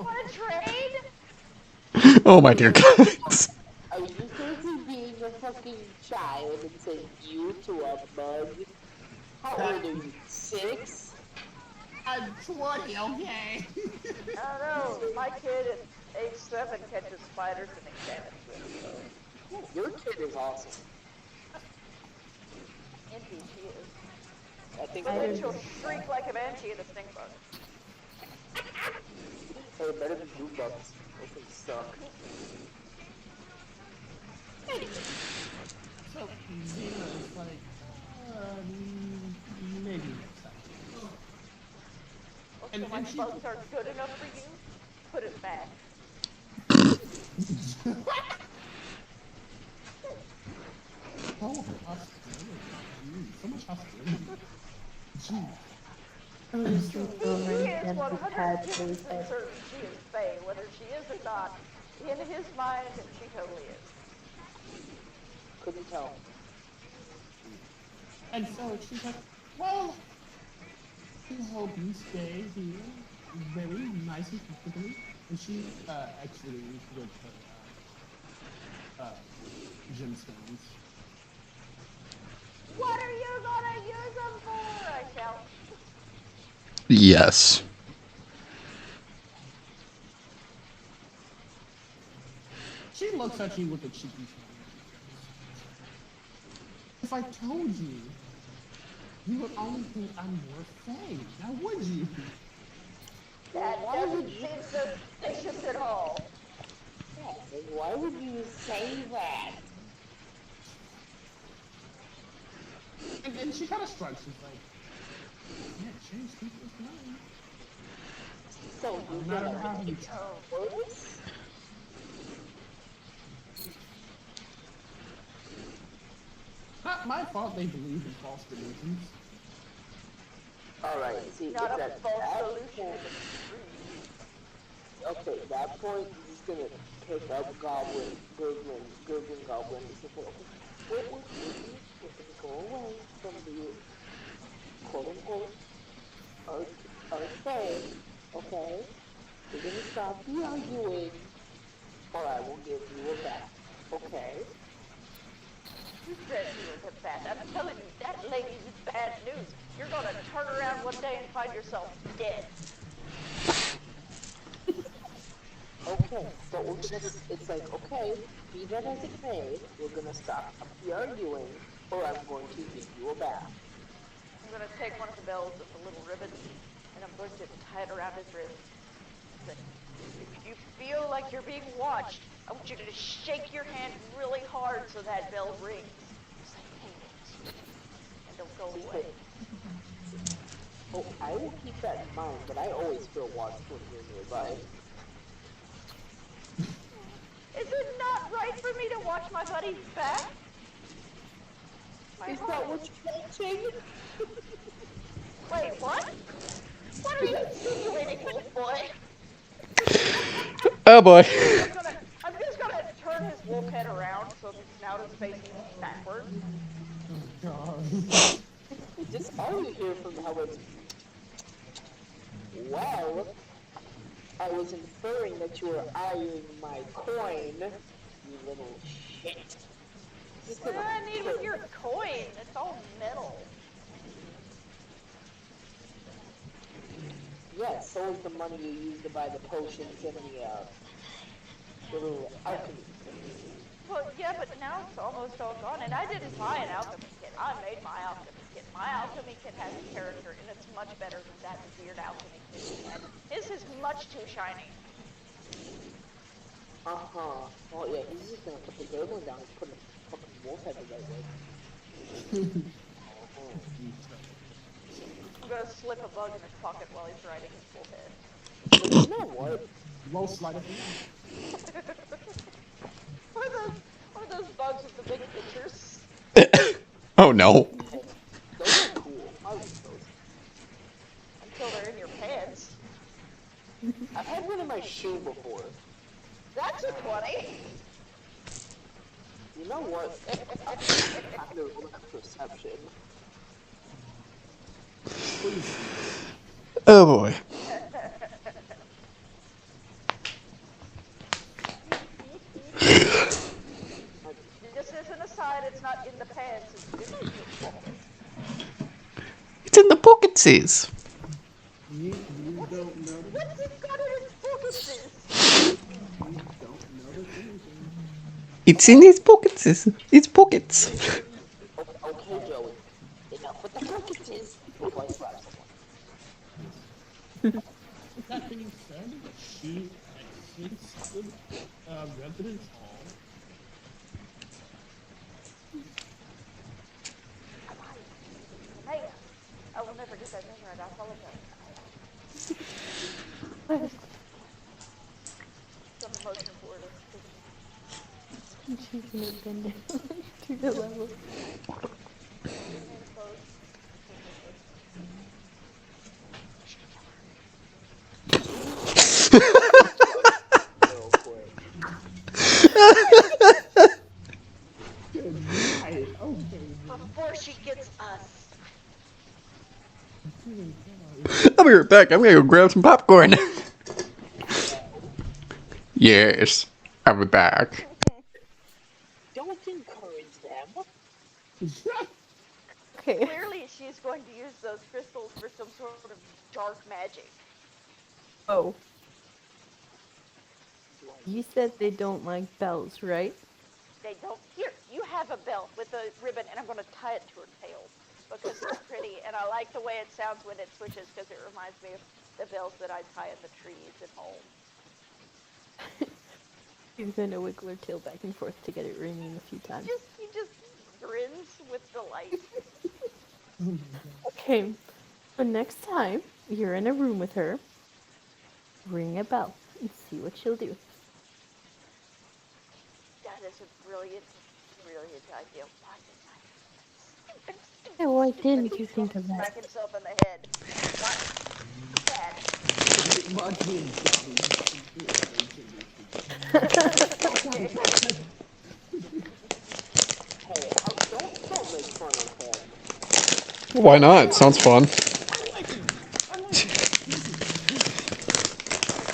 Want to trade? Oh my dear gods. Are you seriously being a fucking child and saying you to a bug? How old are you? 6? I'm 20, okay? I don't know. My kid at age 7 catches spiders and examines them. Your kid is awesome. Indeed, she is. I think But then she'll shriek like a banshee at a stink bug. Hey, better than blue bugs. Those things suck. So Xena is like, maybe next time. So And my she- bugs aren't good enough for you? Put it back. Oh, hostility. So much hostility. Gee. Honestly, He Boomer is and the pad 100% really certain she is Faye, whether she is or not. In his mind, she totally is. Couldn't tell. And so she's like, well, I hope you stay here very nice and comfortably. And she actually with her gemstones. What are you gonna use them for? I shout. Yes. She looks at you with a cheeky smile. If I told you, you would only think I'm worth fame. Now would you? That doesn't seem suspicious at all. Yes, and why would you say that? And she kind of shrugs. She's like, can't change people's minds. So No you're matter gonna how you make tell. worse? Not my fault they believe in false delusions. Alright, see, Not it's a at false that solution point, is a truth. okay, that point, he's just gonna pick up Goblin, Gurgling Goblin, and say, wait, we're gonna go away from the quote-unquote Earth okay? We're gonna stop the arguing, or I will give you a bath, okay? You said you were the bad. I'm telling you, that lady is bad news. You're gonna turn around one day and find yourself dead. Okay, so we're gonna, it's like, okay, be that as it may, we're gonna stop the arguing, or I'm going to give you a bath. I'm gonna take one of the bells with the little ribbon, and I'm going to tie it around his wrist. Say, if you feel like you're being watched, I want you to shake your hand really hard so that bell rings. Say, hey, and don't go away. Oh, I will keep that in mind, but I always feel watched when you're nearby. Is it not right for me to watch my buddy's back? My Is heart. that what you're mentioning? Wait, what? What are you insinuating, little boy? Oh boy. I'm just gonna turn his wolf head around so his snout is facing backwards. Just all you hear from how it's... Well, I was inferring that you were eyeing my coin, you little shit. Just What do gonna I need with your coin? It's all metal. Yes, so is the money you use to buy the potions and the little alchemy. Well, yeah, but now it's almost all gone, and I didn't buy an alchemy kit. I made my alchemy kit. My alchemy kit has character, and it's much better than that weird alchemy kit he had. His is much too shiny. Uh-huh. Well, yeah, he's just gonna put the gurgling down and put a fucking wolf head the right way. I'm gonna slip a bug in his pocket while he's riding his full head. But you know what? Low sleight of hand. One of those bugs with the big pictures. Oh no. Those are cool. I like those. Until they're in your pants. I've had one in my shoe before. That's a 20. You know what? I'm gonna look at perception. Oh boy. Just as an aside, it's not in the pants, it's in your pocket. It's in the pocketses. You don't know. What's it got in his pockets? You don't notice anything. It's in his pockets. It's pockets. Okay, Joey. Enough with the focuses before I slap someone. That being said, she exits the residence hall. Hey, I will never get that name right. I apologize. Some emotion for it. She's gonna bend down to the level. Real quick. before she gets us. I'll be right back. I'm gonna go grab some popcorn. Yes, I'll be back. Don't encourage them. Okay. Clearly, she's going to use those crystals for some sort of dark magic. Oh, Do I you need said to they say don't like bells, right? They don't. Here, you have a bell with a ribbon, and I'm going to tie it to her tail because it's pretty, and I like the way it sounds when it swishes because it reminds me of the bells that I tie in the trees at home. She's gonna wiggle her tail back and forth to get it ringing a few times. He just grins with delight. Okay, so next time you're in a room with her, ring a bell and see what she'll do. That is a brilliant, brilliant idea. Why didn't I? Yeah, why Stupid. didn't you He's going think to of that? smack himself in the head. Why? Bad. hey, don't make fun of him. Why not? Sounds fun.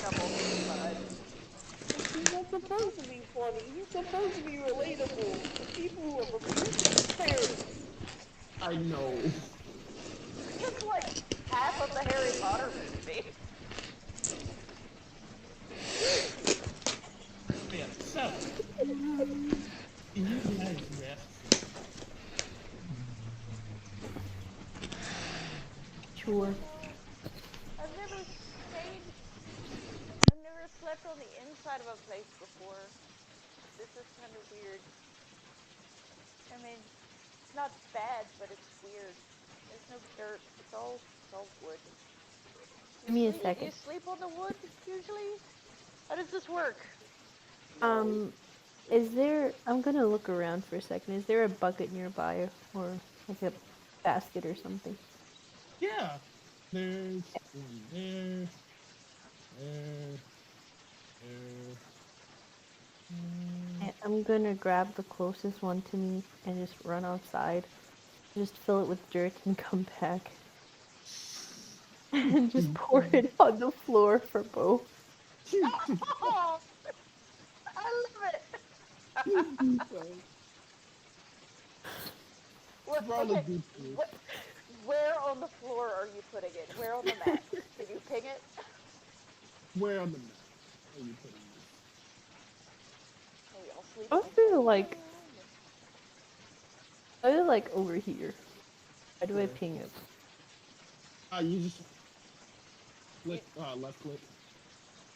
Double mud. He's not supposed to be funny. He's supposed to be relatable to people who have abused their parents. I know. It's like half of the Harry Potter movie. Yeah, so you guys rest. Sure. I've never stayed. I've never slept on the inside of a place before. This is kind of weird. I mean, it's not bad, but it's weird. There's no dirt. It's all wood. Give me a second. You sleep on the wood usually? How does this work? Is there? I'm gonna look around for a second. Is there a bucket nearby, or like a basket or something? Yeah, there's one there, there, there. I'm gonna grab the closest one to me and just run outside. Just fill it with dirt and come back. And just pour it on the floor for both. Oh, I love it. Probably Okay, do too. where on the floor are you putting it? Where on the mat? Can you ping it? Where on the map are you putting this? Oh, y'all sleep I in the feel same like room. over here. How do I Where? ping it? You just click left click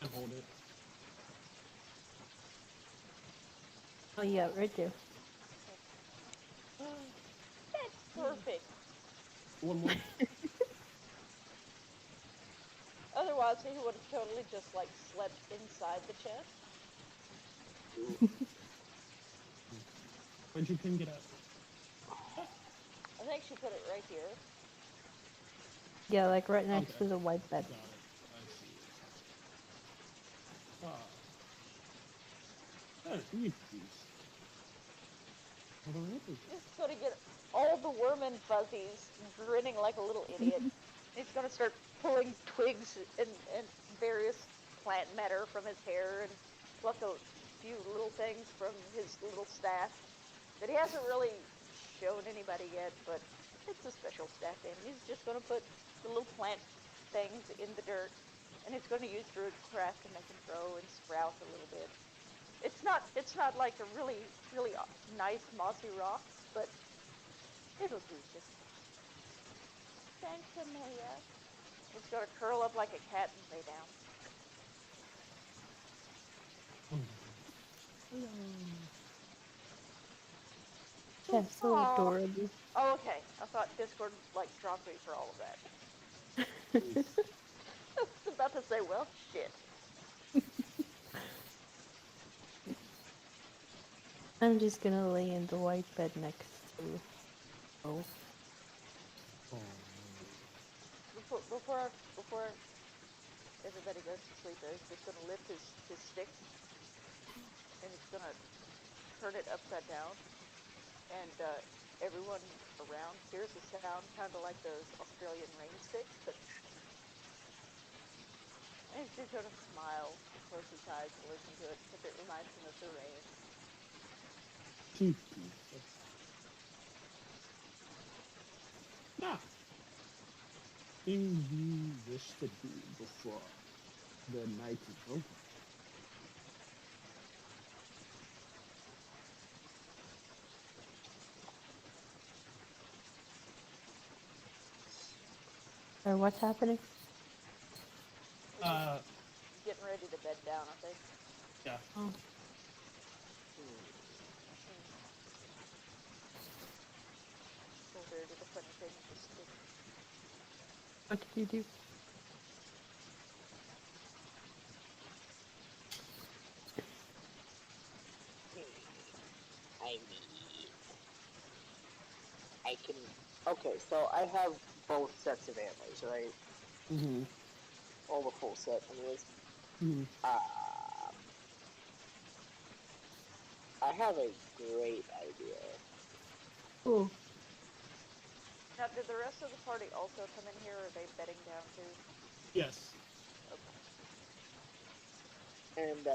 and hold it. Oh yeah, right there. That's perfect. One more. Otherwise, he would have totally just like slept inside the chest. Where'd you ping it at? I think she put it right here. Yeah, like right next Okay, to the white bed. got it. I see it. Ah, oh, you beast. What are others? He's gonna get all the worm fuzzies grinning like a little idiot. He's gonna start pulling twigs and various plant matter from his hair and pluck a few little things from his little staff that he hasn't really shown anybody yet, but it's a special staff to him. He's just gonna put the little plant things in the dirt and he's gonna use druidcraft to make them grow and sprout a little bit. It's not like a really nice mossy rock, but it'll do just fine. Thanks, Amelia. He's gonna curl up like a cat and lay down. Yeah, so Aww. adorable. Oh, okay. I thought Discord like dropped me for all of that. I was about to say, well, shit. I'm just gonna lay in the white bed next to. Oh, Before everybody goes to sleep, Eric's just gonna lift his stick and he's gonna turn it upside down and everyone around hears a sound kind of like those Australian rain sticks, but and he just sort of smiles and closes his eyes to listen to it because it reminds him of the rain. Now, things you wish to do before the night is over. Or what's happening? We're just Uh, getting ready to bed down, I think. yeah. Oh, Mulder did a funny thing with the stick. what did you do? I mean, I can. Okay, so I have both sets of antlers, right? Mm-hmm. All the full set, anyways. Mm-hmm. I have a great idea. Oh. Now, did the rest of the party also come in here, or are they bedding down too? Yes. Okay. And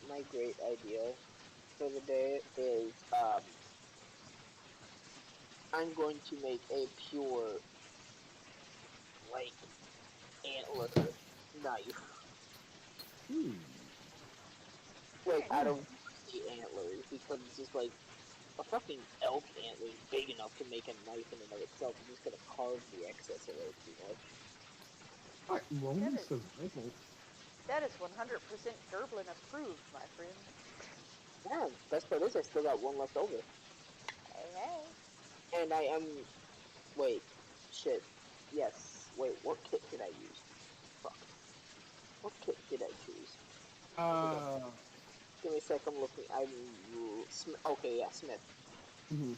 my great idea for the day is I'm going to make a pure like antler knife, Hmm. like Nice. out of the antlers, because it's just like a fucking elk antler is big enough to make a knife in and of itself. I'm just gonna carve the excess away pretty much. Alright, roll That me is survival. that is 100% Gerblin approved, my friend. Yeah, best part is I still got one left over, Hey, hey. and I am. Wait, shit. Yes. Wait, what kit did I use? Fuck. What kit did I choose? Uh, Give me a sec. I'm looking. Okay, yeah, Smith. mhm.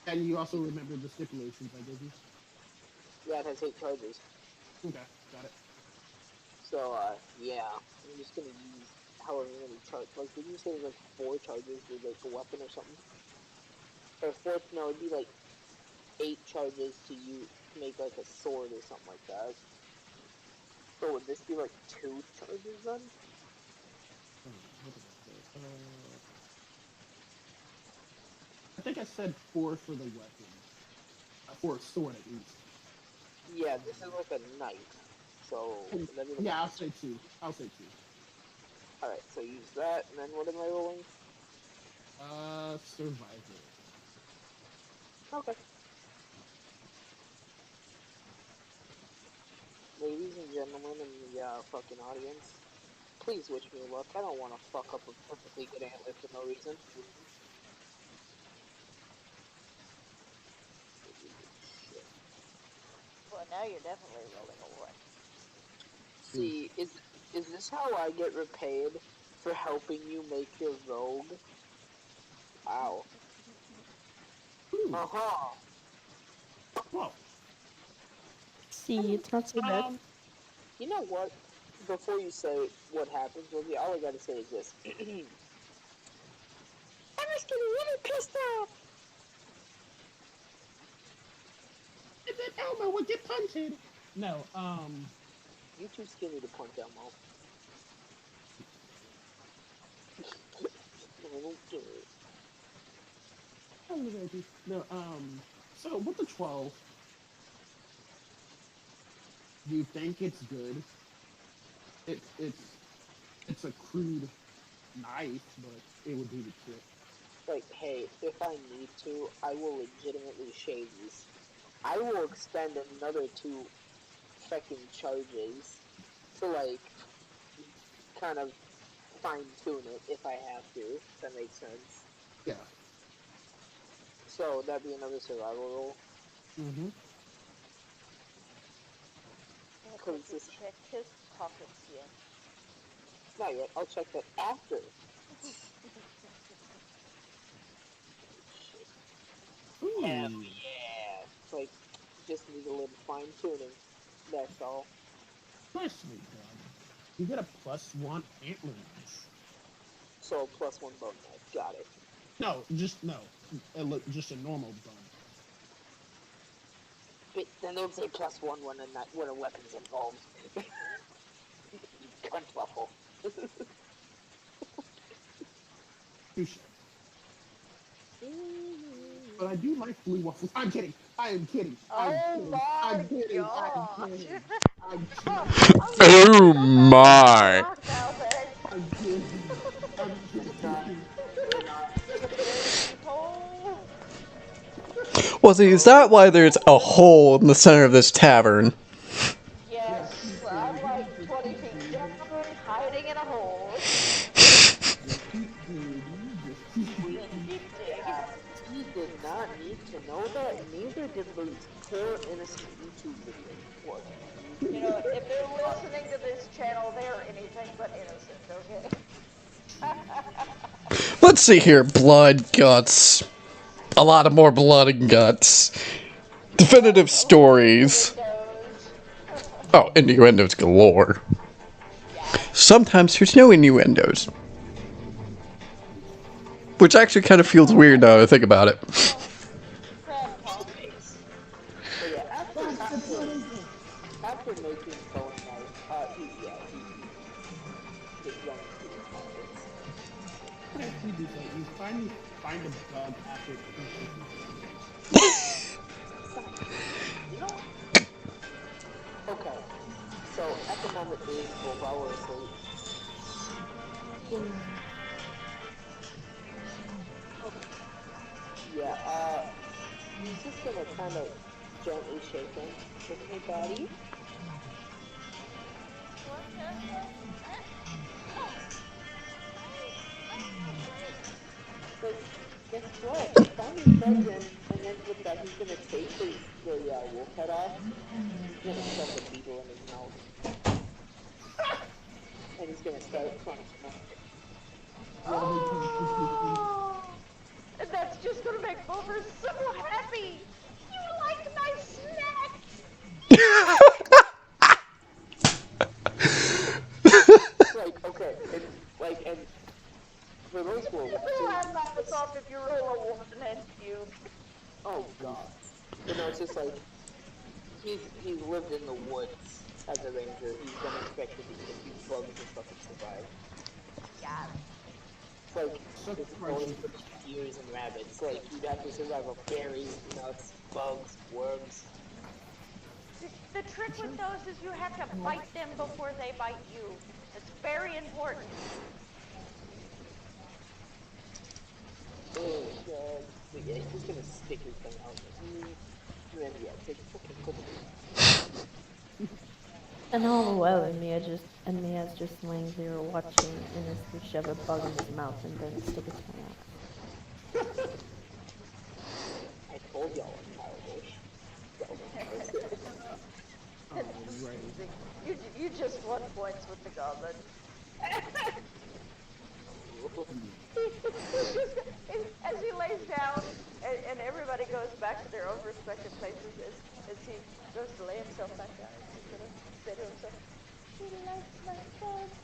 And you also remember the stipulations I gave you? Yeah, it has 8 charges. Okay, got it. So, yeah, I'm just gonna use however many charges. Like, did you say it was like 4 charges with like a weapon or something? Or four? No, it'd be like 8 charges to you to make like a sword or something like that. So would this be like 2 charges then? What did I say? I think I said 4 for the weapon. For a sword, at least. Yeah, this is like a knife. So that'd be like Yeah, a. I'll say 2. I'll say 2. All right, so use that, and then what am I rolling? Survival. Okay. Ladies and gentlemen in the fucking audience, please wish me luck. I don't want to fuck up a perfectly good antler for no reason. Shit. Well, now you're definitely rolling a 1. Ooh. See, is this how I get repaid for helping you make your rogue? Wow. Ooh. Uh huh. Well, See, it's not so bad. You know what? Before you say what happens, Lizzie, all I gotta say is this. I'm just getting really pissed off. if that Elmo would get punted. No, You too skinny to punch Elmo. I don't care. hello, baby. No, so with the 12, you think it's good. It's a crude knife, but it would do the trick. Like, hey, if I need to, I will legitimately shave these. I will expend another 2 fucking charges to, like, kind of fine tune it if I have to. If that makes sense. Yeah. So that'd be another survival roll. Mm-hmm. Have Because you this. checked his pockets yet? Not yet. I'll check that after. Hell Ooh. yeah. Like, just need a little fine tuning. That's all. Nicely done. You get a +1 antler knife. So plus 1 bone knife. Got it. No, just a normal bug. But then don't say +1 when a weapon's involved. Cunt waffle. Touche. But I do like blue waffles. I'm kidding. I am kidding. I'm Oh kidding. my I'm kidding. I'm gosh! kidding. I'm Oh, kidding. I'm Oh gonna come back to New my. York now then. I'm kidding. I'm It's not. kidding. We're not. The peephole. Well, see, is that why there's a hole in the center of this tavern? Yes, I'm like 20 feet down, hiding in a hole. We, Just keep digging. he did not need to know that. Neither did Luke's poor innocent YouTube video. What? You know, if they're listening to this channel, they're anything but innocent, okay? Let's see here. Blood, guts. A lot of more blood and guts. Definitive stories. Windows. Oh, innuendos galore. Yeah. Sometimes there's no innuendos. Which actually kind of feels weird now that I think about it. Crab pop. But yeah, after making phone knife, he his running through his pockets. What actually do that? You finally find a bug after You know? Okay. So at the moment is while we're asleep. Yeah, he's just gonna kind of gently shake him. Okay, buddy? But guess what? He finally fed him, and then with that, he's gonna take the wolf head off. He's gonna shove the beetle in his mouth. And he's gonna start crunching it. Oh, and that's just gonna make Boomer so happy. You like my snack. Okay, and for those who are You watching, had mouth off if you roll a 1 and cube. oh god. You know, it's just like, he's lived in the woods as a ranger. He's been expected to eat a few bugs and stuff to survive. Yeah. It's like, this going for deers and rabbits. Like, you'd have to survive off berries, nuts, bugs, worms. The trick with those is you have to bite them before they bite you. It's very important. Oh god. But yeah, he's just gonna stick his thing out. And then, yeah, take fucking put it And all the while, Mia's just laying there watching Innis shove a bug in his mouth and then stick his tongue out. I told y'all I'm childish. You just won points with the goblin. As he lays down and everybody goes back to their own respective places, as he goes to lay himself back down, he's gonna say to himself, "She likes my bugs."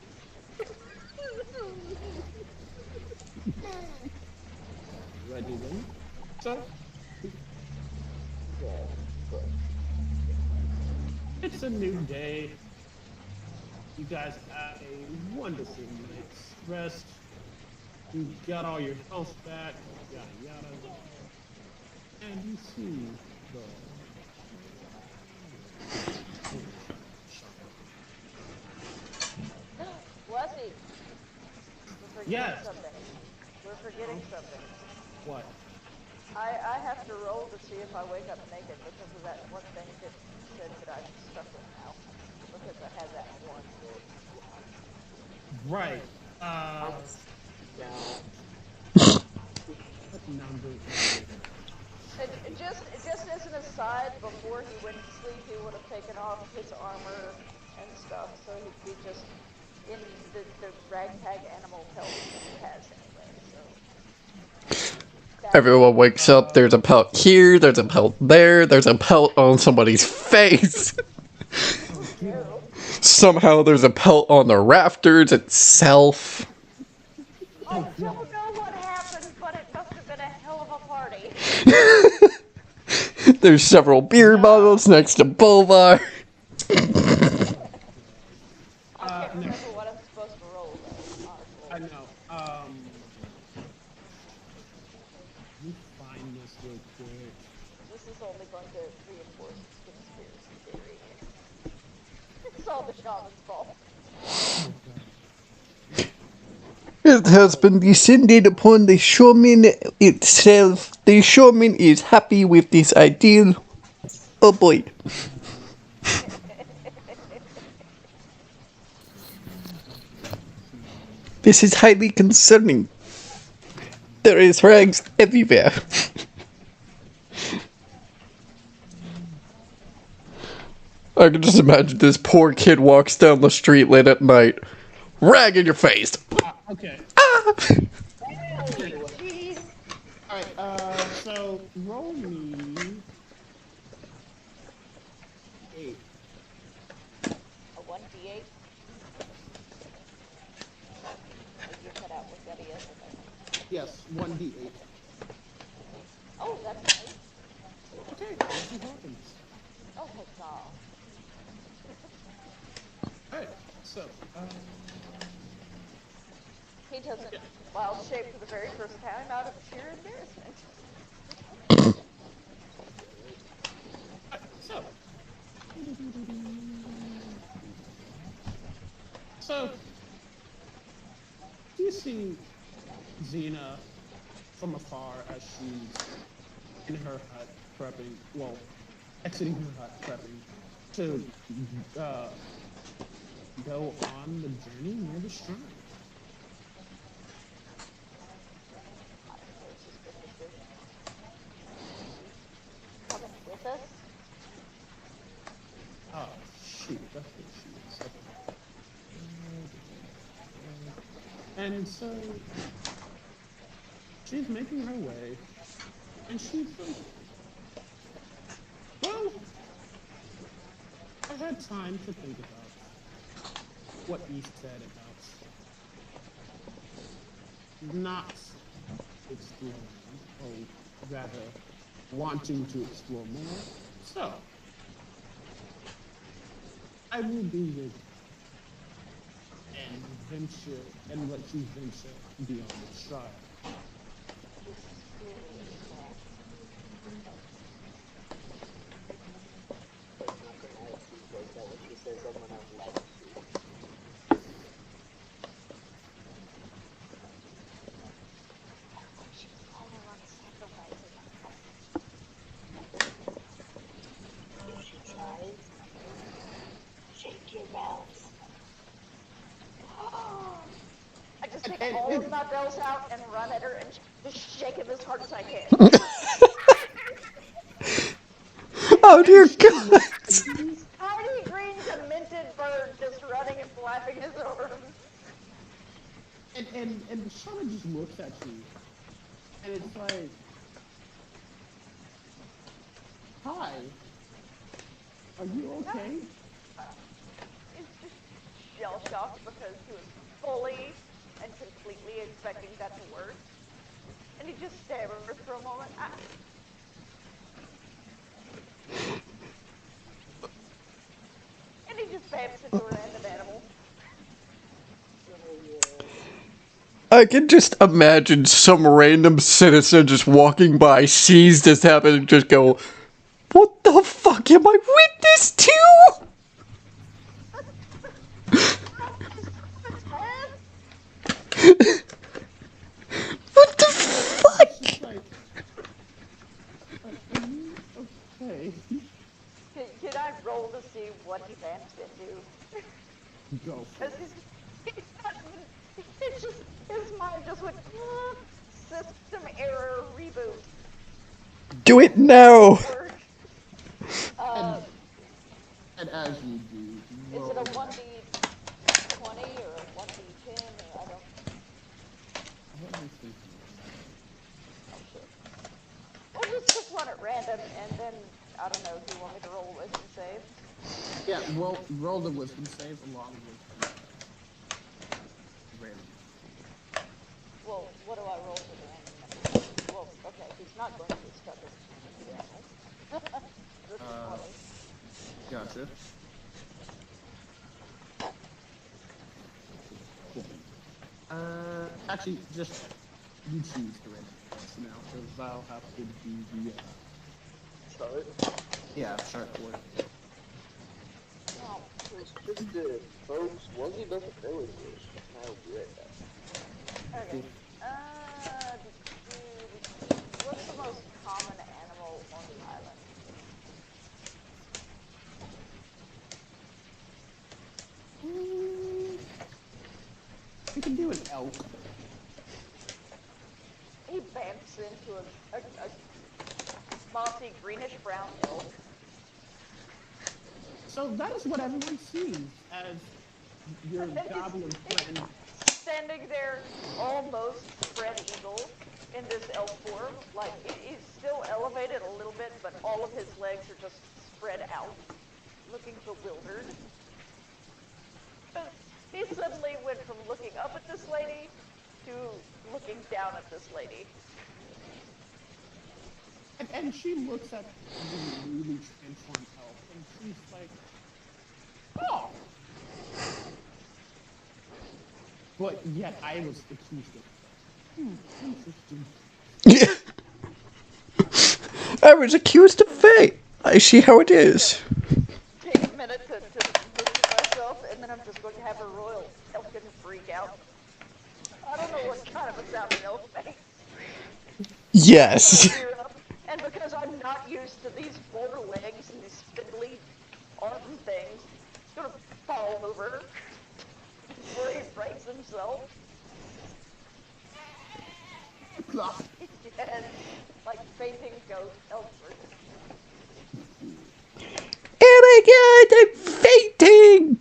ready then. So Yeah, but it's a new day. You guys had a wonderful night's rest. You got all your health back, yada yada. And you see the Wessie, we're forgetting Yes. something. We're forgetting something. what? I have to roll to see if I wake up naked because of that one thing that said that I'm stuck with now. Because I had that one. Right. down. What number? And just as an aside, before he went to sleep, he would have taken off his armor and stuff, so he'd be just in the ragtag animal pelt that he has anyway. So Everyone wakes up, there's a pelt here, there's a pelt there, there's a pelt on somebody's face. Somehow there's a pelt on the rafters itself. Oh, don't know what what happened, but it must have been a hell of a party. There's several beer bottles next to Bovar. I can't No. remember what I'm supposed to roll, though, honestly. I know. Let me find this real quick. This is only going to reinforce conspiracy theory. It's all the shaman's fault. It has been descended upon the shaman itself. The shaman is happy with this ideal. Oh boy. This is highly concerning. There is rags everywhere. I can just imagine this poor kid walks down the street late at night. Rag in your face. Okay. Jeez. Alright, so roll me 8. A 1d8. You cut out with that yes or no. Yes, 1d8. Oh, that's nice. Okay, let's see what happens. Oh, heck no. Alright, so, He doesn't wild shape for the very first time out of sheer embarrassment. so. So, do you see Xena from afar as she's in her hut prepping, well, exiting her hut prepping to go on the journey near the shrine? Coming with us? Oh, shoot, that's what she is. Okay. And so, she's making her way, and she's like, well, I had time to think about what you said about not exploring, or rather, wanting to explore more. So, I will be with you and venture and let you venture beyond the shrine. It's not gonna like that when she says I'm gonna let you. She's planning on sacrificing us. If she tries, shake your bells. I just take all of my bells out and run at her and just shake them as hard as I can. Oh dear God. These tiny green demented bird just running and flapping his arms. And the shaman just looks at you, and it's like, hi, are you okay? He's just shell-shocked because he was fully and completely expecting that to work. And he just stammers for a moment. And he just bamps into a random animal. I can just imagine some random citizen just walking by, sees this happen, and just go, "What the fuck am I witness to?" What the fuck? It's just like, are you okay? Can I roll to see what he bamps into? Go for Because it. he's not even, it's just, his mind just went, system error, reboot. Do it now. Work. And as you do, Is roll. it a 1d20 or a 1d10 or I don't, Let me think. oh shit. We'll just run at random and then, I don't know, do you want me to roll a wisdom save? Yeah, roll the wisdom save along with random. Well, what do I roll for the random number? Well, okay, he's not going to get stuck in general. This is funny. Gotcha. Cool. Actually, just you choose the random numbers now, because I'll have to do the Chart. yeah chart for it. Oh, It's just folks, Wuzzy doesn't know English, and I will be right back. okay. What's the most common animal on the island? We can do an elk. He bamps into a mossy greenish-brown elk. So that is what everyone sees as your goblin friend. Standing there, almost spread eagle in this elk form. Like, he's still elevated a little bit, but all of his legs are just spread out, looking bewildered. He suddenly went from looking up at this lady to looking down at this lady. And she looks at the newly transformed elf, and she's like, "Oh." But yet I was accused of interesting. I was accused of fate. I see how it is. Take a minute to look at myself, and then I'm just going to have a royal elkin freak out. I don't know what kind of a sound an elk makes. Yes. Rear up, and because I'm not used to these 4 legs and these spindly arm things, he's gonna fall over before he breaks himself. And like fainting ghost elk version. Oh my god, I'm fainting!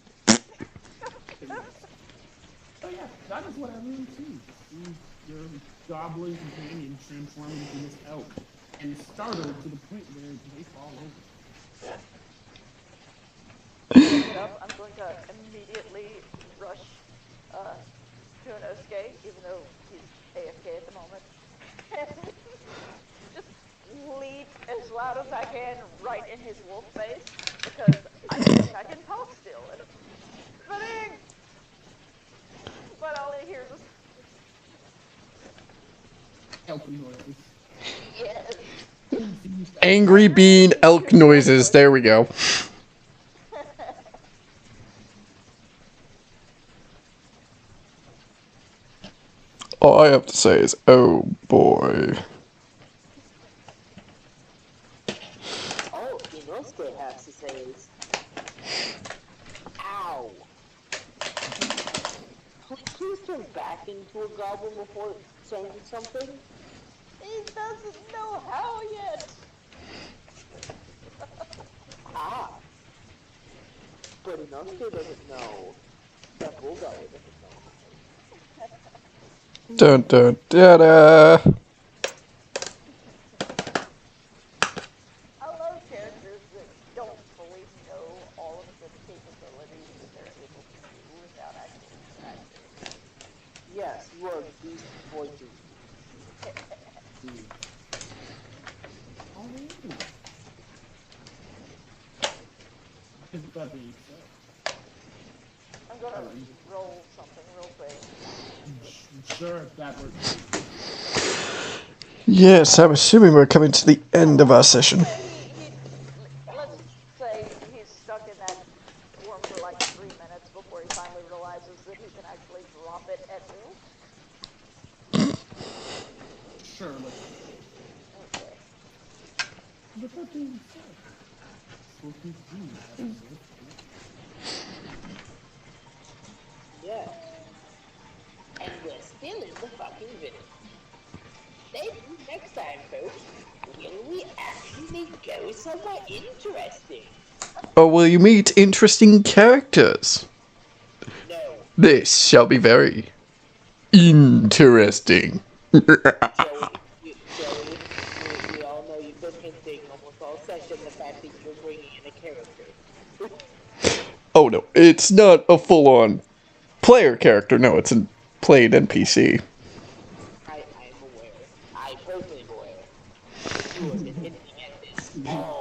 Oh yeah, that is what everyone sees. Sees your goblin companion transform into this elk and startled to the point where they fall over. Look it up. I'm going to immediately rush to an Osuke, even though he's AFK at the moment. Just leap as loud as I can right in his wolf face because I think I can talk still. And spinning! But all I hear is Elk noises. yes. Angry bean elk noises. There we go. All I have to say is, oh boy. All Inosuke has to say is, ow. Please turn back into a goblin before saying something. He doesn't know how yet. Ah. But Inosuke doesn't know that Bulldog doesn't know. Dun dun da da. I love characters that don't fully know all of the capabilities that they're able to do without actually practice. Yes, you are a beast boy genius. That being said, I'm gonna roll something real quick. sure, that works. Yes, I'm assuming we're coming to the end of our session. Let's say he's stuck in that form for like 3 minutes before he finally realizes that he can actually drop it at will. Sure, let's Okay. But that being said, we'll continue episode 8. Yes. And we're still in the fucking village. Maybe next time, folks, will we actually go somewhere interesting? Or will you meet interesting characters? No. This shall be very interesting. Joey, we all know you've been hinting almost all session the fact that you're bringing in a character. Oh no, it's not a full-on player character. No, it's a played NPC. do it, and in the end, it's all